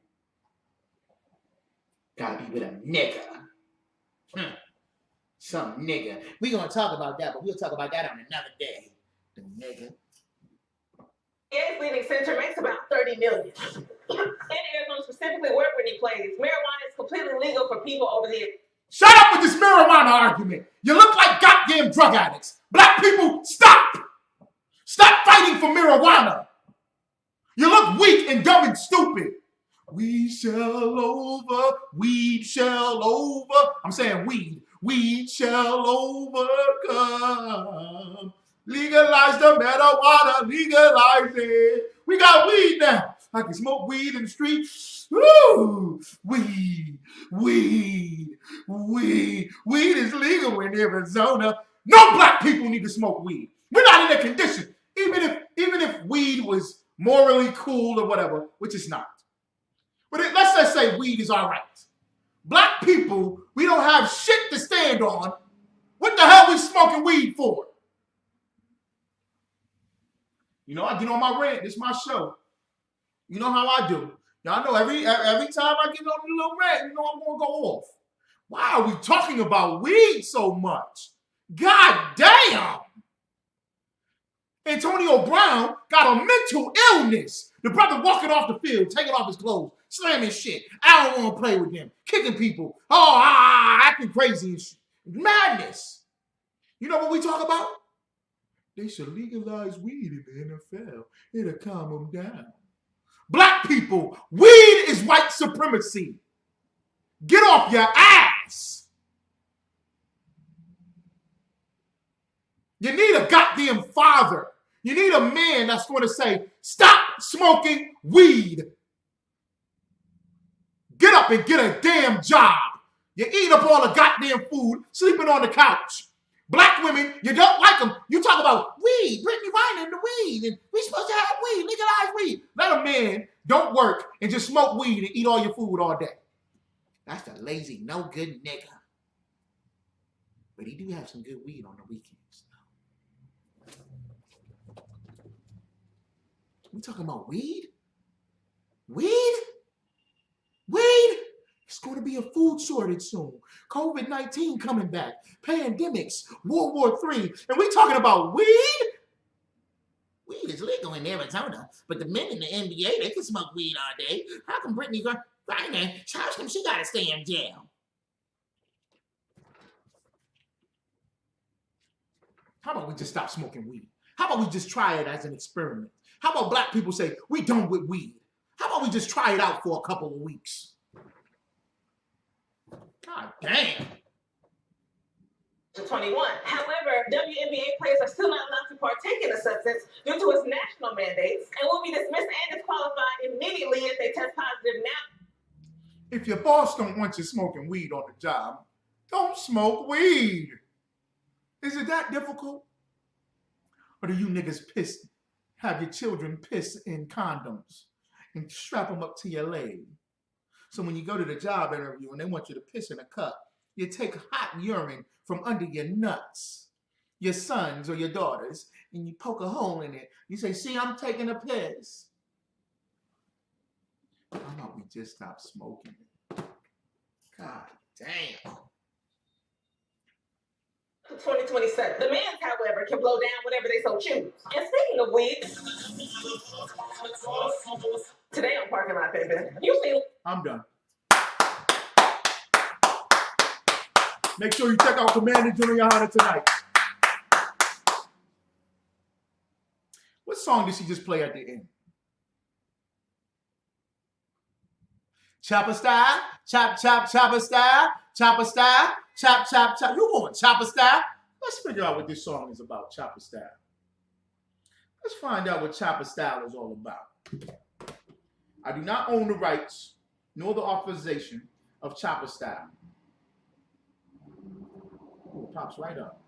Gotta be with a nigga. Some nigga. We gonna talk about that, but we'll talk about that on another day. The nigga. NBA's leading center makes about $30 million. In Arizona, specifically where Brittany plays, marijuana is completely legal for people over the age. Shut up with this marijuana argument. You look like goddamn drug addicts. Black people, stop. Stop fighting for marijuana. You look weak and dumb and stupid. We shall over, weed shall over. I'm saying weed. Weed shall overcome. Legalize the marijuana, legalize it. We got weed now. I can smoke weed in the street. Woo! Weed is legal in Arizona. No black people need to smoke weed. We're not in a condition. Even if weed was morally cool or whatever, which it's not. But let's just say weed is all right. Black people, we don't have shit to stand on. What the hell we smoking weed for? You know, I get on my rant. This is my show. You know how I do. Y'all know every time I get on a little rant, you know I'm going to go off. Why are we talking about weed so much? God damn! Antonio Brown got a mental illness. The brother walking off the field, taking off his clothes, slamming shit. I don't want to play with him. Kicking people. Acting crazy and shit. Madness. You know what we talk about? They should legalize weed in the NFL. It'll calm them down. Black people, weed is white supremacy. Get off your ass. You need a goddamn father. You need a man that's going to say, stop smoking weed. Get up and get a damn job. You eat up all the goddamn food, sleeping on the couch. Black women, you don't like them. You talk about weed, Brittany Reiner and the weed, and we supposed to have weed, legalize weed. Let a man don't work and just smoke weed and eat all your food all day. That's a lazy, no good nigga. But he do have some good weed on the weekends. We talking about weed? Weed? Weed? It's going to be a food shortage soon. COVID-19 coming back. Pandemics. World War III. And we talking about weed? Weed is legal in Arizona, but the men in the NBA, they can smoke weed all day. How come Brittany Griner, how come she got to stay in jail? How about we just stop smoking weed? How about we just try it as an experiment? How about black people say, we done with weed? How about we just try it out for a couple of weeks? God damn. 21. However, WNBA players are still not allowed to partake in the substance due to its national mandates and will be dismissed and disqualified immediately if they test positive now. If your boss don't want you smoking weed on the job, don't smoke weed. Is it that difficult? Or do you niggas have your children piss in condoms and strap them up to your leg? So when you go to the job interview and they want you to piss in a cup, you take hot urine from under your nuts, your sons or your daughters, and you poke a hole in it. You say, see, I'm taking a piss. How about we just stop smoking it? God damn. 2027. The men, however, can blow down whatever they so choose. And speaking of weed, today on Parking Lot Baby, you see. I'm done. Make sure you check out Commander Junior Hunter tonight. What song did she just play at the end? Chopper style, chop, chop, chopper style, chopper style, chop, chop, chop. You want chopper style? Let's figure out what this song is about, chopper style. Let's find out what chopper style is all about. I do not own the rights nor the authorization of chopper style. pops right up.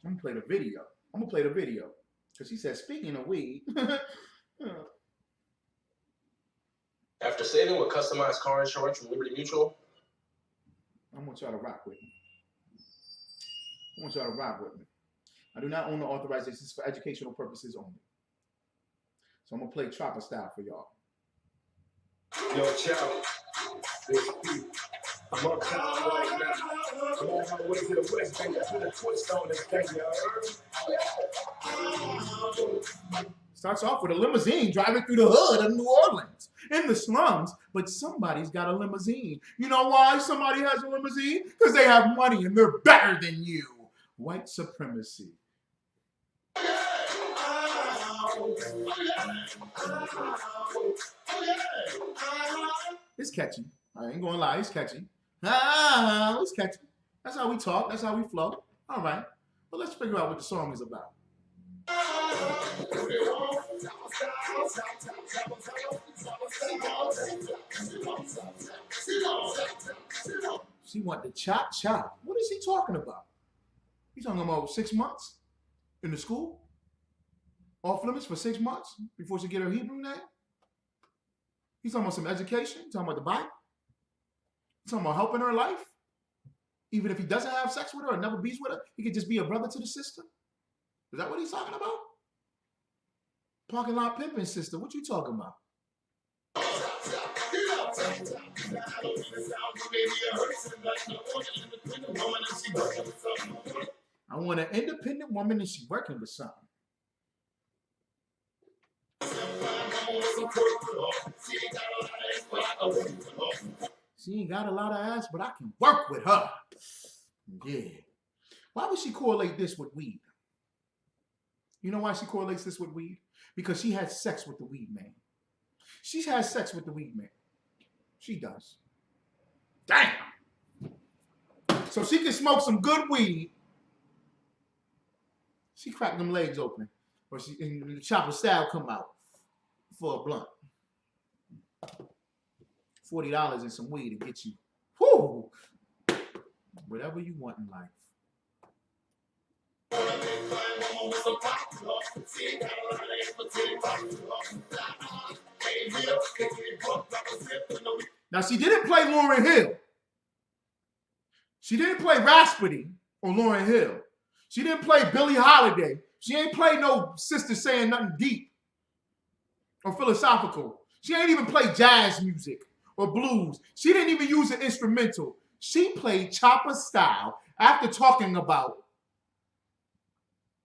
I'm gonna play the video. Because he said, speaking of weed. After saving with customized car insurance from Liberty Mutual, I want y'all to rock with me. I do not own the authorizations for educational purposes only. So I'm gonna play Chopper style for y'all. Yo, Chow. I'm uptown right now. I'm on my way to the West Bank. I put a twist on this thing, you heard? Starts off with a limousine driving through the hood of New Orleans in the slums, but somebody's got a limousine. You know why somebody has a limousine? Because they have money and they're better than you. White supremacy. It's catchy. I ain't gonna lie, it's catchy. It's catchy. That's how we talk. That's how we flow. All right. But let's figure out what the song is about. She want the chop chop. What is he talking about? He's talking about 6 months in the school? Off limits for 6 months before she get her Hebrew name? He's talking about some education? He's talking about the Bible? He's talking about helping her life? Even if he doesn't have sex with her or never bees with her, he could just be a brother to the sister? Is that what he's talking about? Parking lot pimping sister, what you talking about? I want an independent woman and she's working with something. She ain't got a lot of ass, but I can work with her. Yeah. Why would she correlate this with weed? You know why she correlates this with weed? Because she had sex with the weed man. She has sex with the weed man. She does. Damn. So she can smoke some good weed. She cracked them legs open. Or she, and the chopper style come out for a blunt. $40 and some weed to get you, whoo, whatever you want in life. Now, she didn't play Lauryn Hill. She didn't play Raspity on Lauryn Hill. She didn't play Billie Holiday. She ain't played no sister saying nothing deep or philosophical. She ain't even played jazz music or blues. She didn't even use an instrumental. She played chopper style after talking about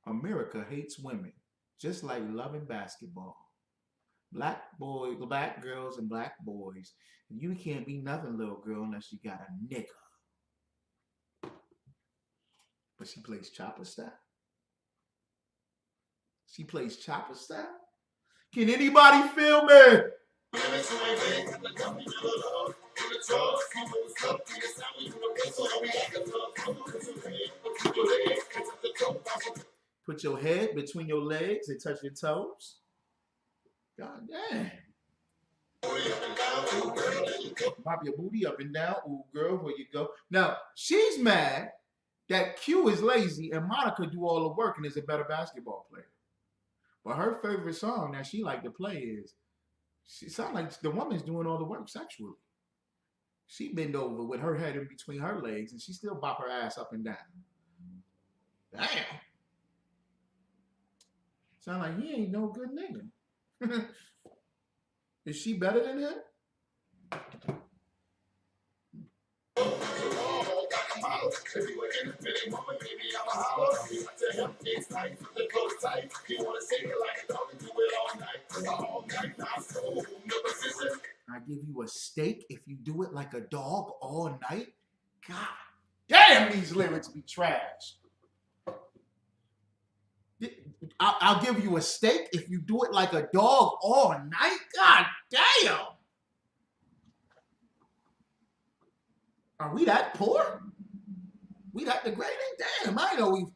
America hates women, just like loving basketball. Black boys, black girls, and black boys. You can't be nothing, little girl, unless you got a nigga. But she plays chopper style. She plays chopper style. Can anybody feel me? Put your head between your legs and touch your toes. God damn. Pop your booty up and down. Ooh, girl, where you go? Now, she's mad that Q is lazy and Monica do all the work and is a better basketball player. But her favorite song that she like to play is, she sounds like the woman's doing all the work sexually. She bend over with her head in between her legs and she still bop her ass up and down. Damn. Sound like he ain't no good nigga. Is she better than him? I give you a steak if you do it like a dog all night. God damn, these lyrics be trash. I'll give you a steak if you do it like a dog all night. God damn. Are we that poor? We that degrading? Damn, I know we.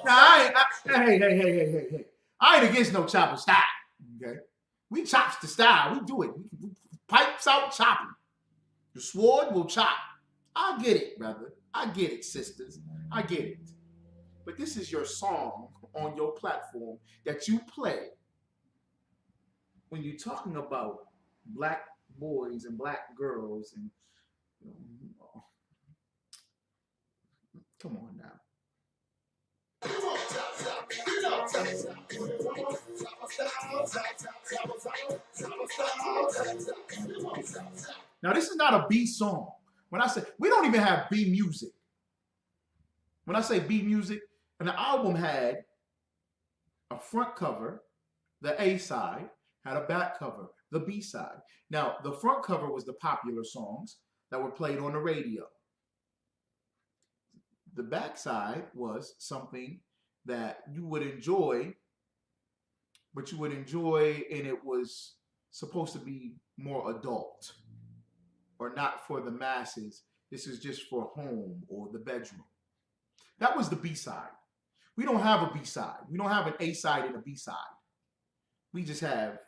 Now, hey. I ain't against no chopping style. Okay? We chops the style. We do it. We pipes out chopping. The sword will chop. I get it, brother. I get it, sisters. I get it. But this is your song on your platform that you play when you're talking about black boys and black girls and come on now. Now this is not a B song. When I say we don't even have B music. When I say B music, and the album had a front cover, the A side, had a back cover, the B side. Now, the front cover was the popular songs that were played on the radio. The back side was something that you would enjoy, but you would enjoy and it was supposed to be more adult or not for the masses. This is just for home or the bedroom. That was the B side. We don't have a B side. We don't have an A side and a B side. We just have,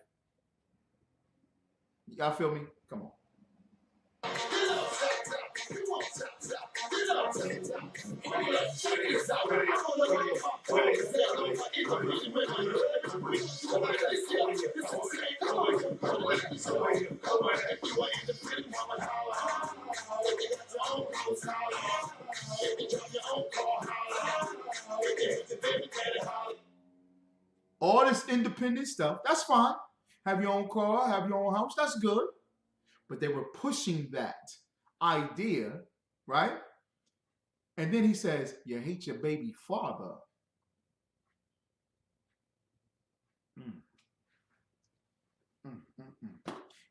y'all feel me? Come on. All this independent stuff, that's fine. Have your own car, have your own house, that's good. But they were pushing that idea, right? And then he says, you hate your baby father.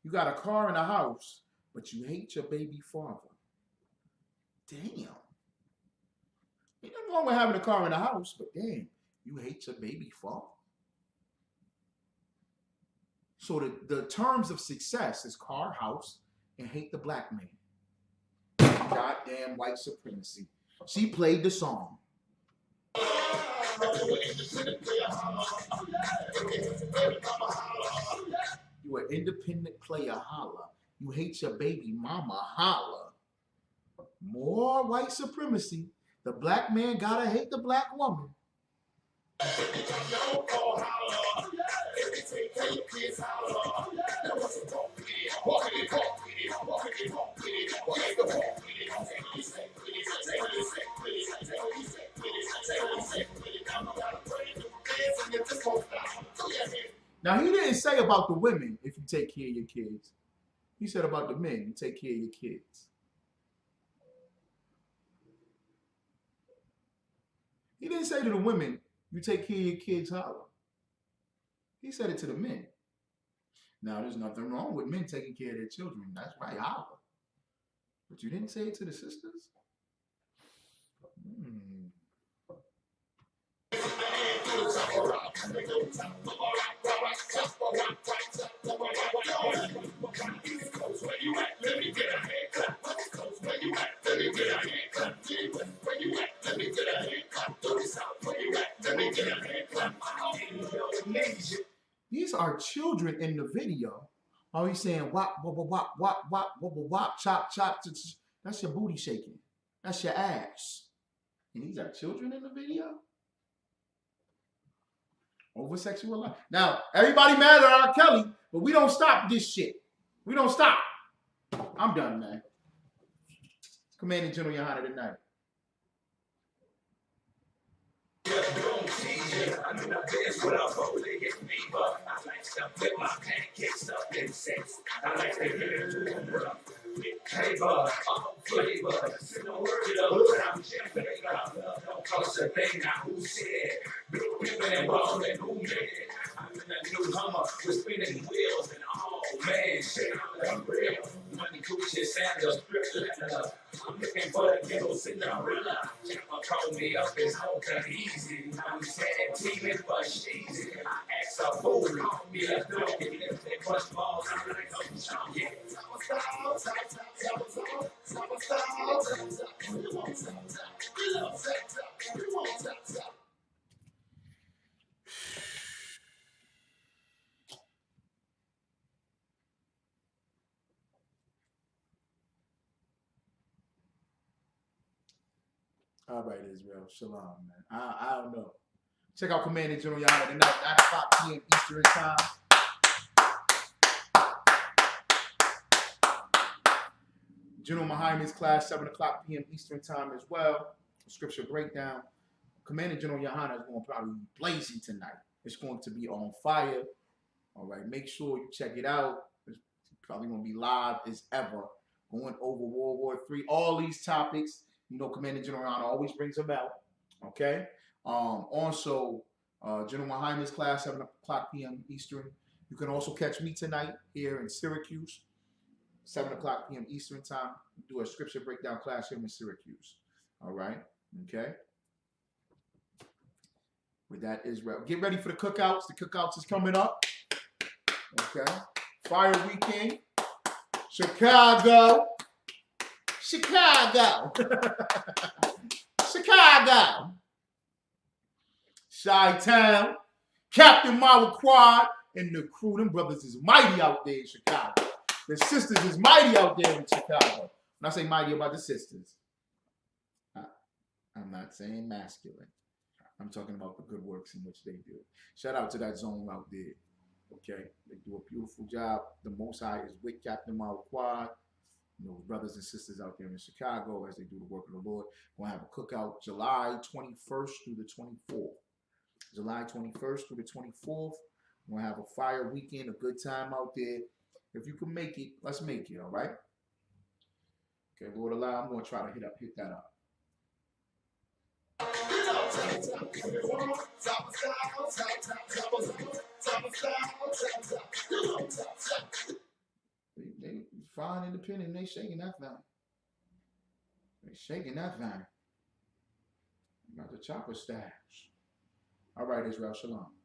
You got a car and a house, but you hate your baby father. Damn. Ain't nothing wrong with having a car and a house, but damn, you hate your baby father. So the terms of success is car, house, and hate the black man. Goddamn white supremacy. She played the song. You an independent player, holla. You hate your baby mama, holla. More white supremacy. The black man gotta hate the black woman. Now, he didn't say about the women, if you take care of your kids. He said about the men, you take care of your kids. He didn't say to the women, you take care of your kids, holla. He said it to the men. Now, there's nothing wrong with men taking care of their children. That's right, holla. But you didn't say it to the sisters? These are children in the video. Oh, he's saying wop, wop, wop, wop, wop, wop, wop, chop, chop. That's your booty shaking. That's your ass. And these are children in the video? Over sexual. Now, everybody mad at R. Kelly, but we don't stop this shit. We don't stop. I'm done, man. Commanding General Yohana tonight. I'm in the bed with a bow-legged fever. I like stuff with my pancakes up in sex. I like to hear it rough with flavor, all flavor. So don't worry though, but I'm jumping it up. Don't cost a thing, now who said? Big women and balling, who made it? I'm in a new Hummer with spinning wheels and all, man, shit, I'm real. Money, Gucci, sandals, strip leather. I'm looking for the ghetto Cinderella. Chopper called me up, it's holding easy. I'm sad, teaming for cheesy. I asked a fool, call me a dog, and if they Bust balls out like a yeah. All right, Israel. Shalom, man. I don't know. Check out Commander General Yahya tonight, 9 o'clock p.m. Eastern Time. General Muhammad's class, 7 o'clock p.m. Eastern Time as well. Scripture breakdown. Commander General Yahya is going to probably be blazing tonight. It's going to be on fire. All right, make sure you check it out. It's probably going to be live as ever. Going over World War III, all these topics. You know, Commander General Yahya always brings them out. Okay. Also, General Muhammad's class, 7 o'clock p.m. Eastern. You can also catch me tonight here in Syracuse, 7 o'clock p.m. Eastern Time. Do a scripture breakdown class here in Syracuse. All right. Okay. With that, Israel. Get ready for the cookouts. The cookouts is coming up. Okay. Fire Weekend. Chicago. Chicago. Chicago. Chi-Town. Captain Marvel Quad and the crew. Them brothers is mighty out there in Chicago. The sisters is mighty out there in Chicago. When I say mighty about the sisters, I'm not saying masculine. I'm talking about the good works in which they do. Shout out to that zone out there. Okay, they do a beautiful job. The Most High is with Captain Marvel Quad. You know, brothers and sisters out there in Chicago as they do the work of the Lord. We're going to have a cookout July 21st through the 24th. July 21st through the 24th. We're going to have a fire weekend, a good time out there. If you can make it, let's make it, all right? Okay, Lord allow, I'm going to try to hit that up. They fine, independent, they shaking that thing. They shaking that thing. Got the chopper stash. All right, Israel, shalom.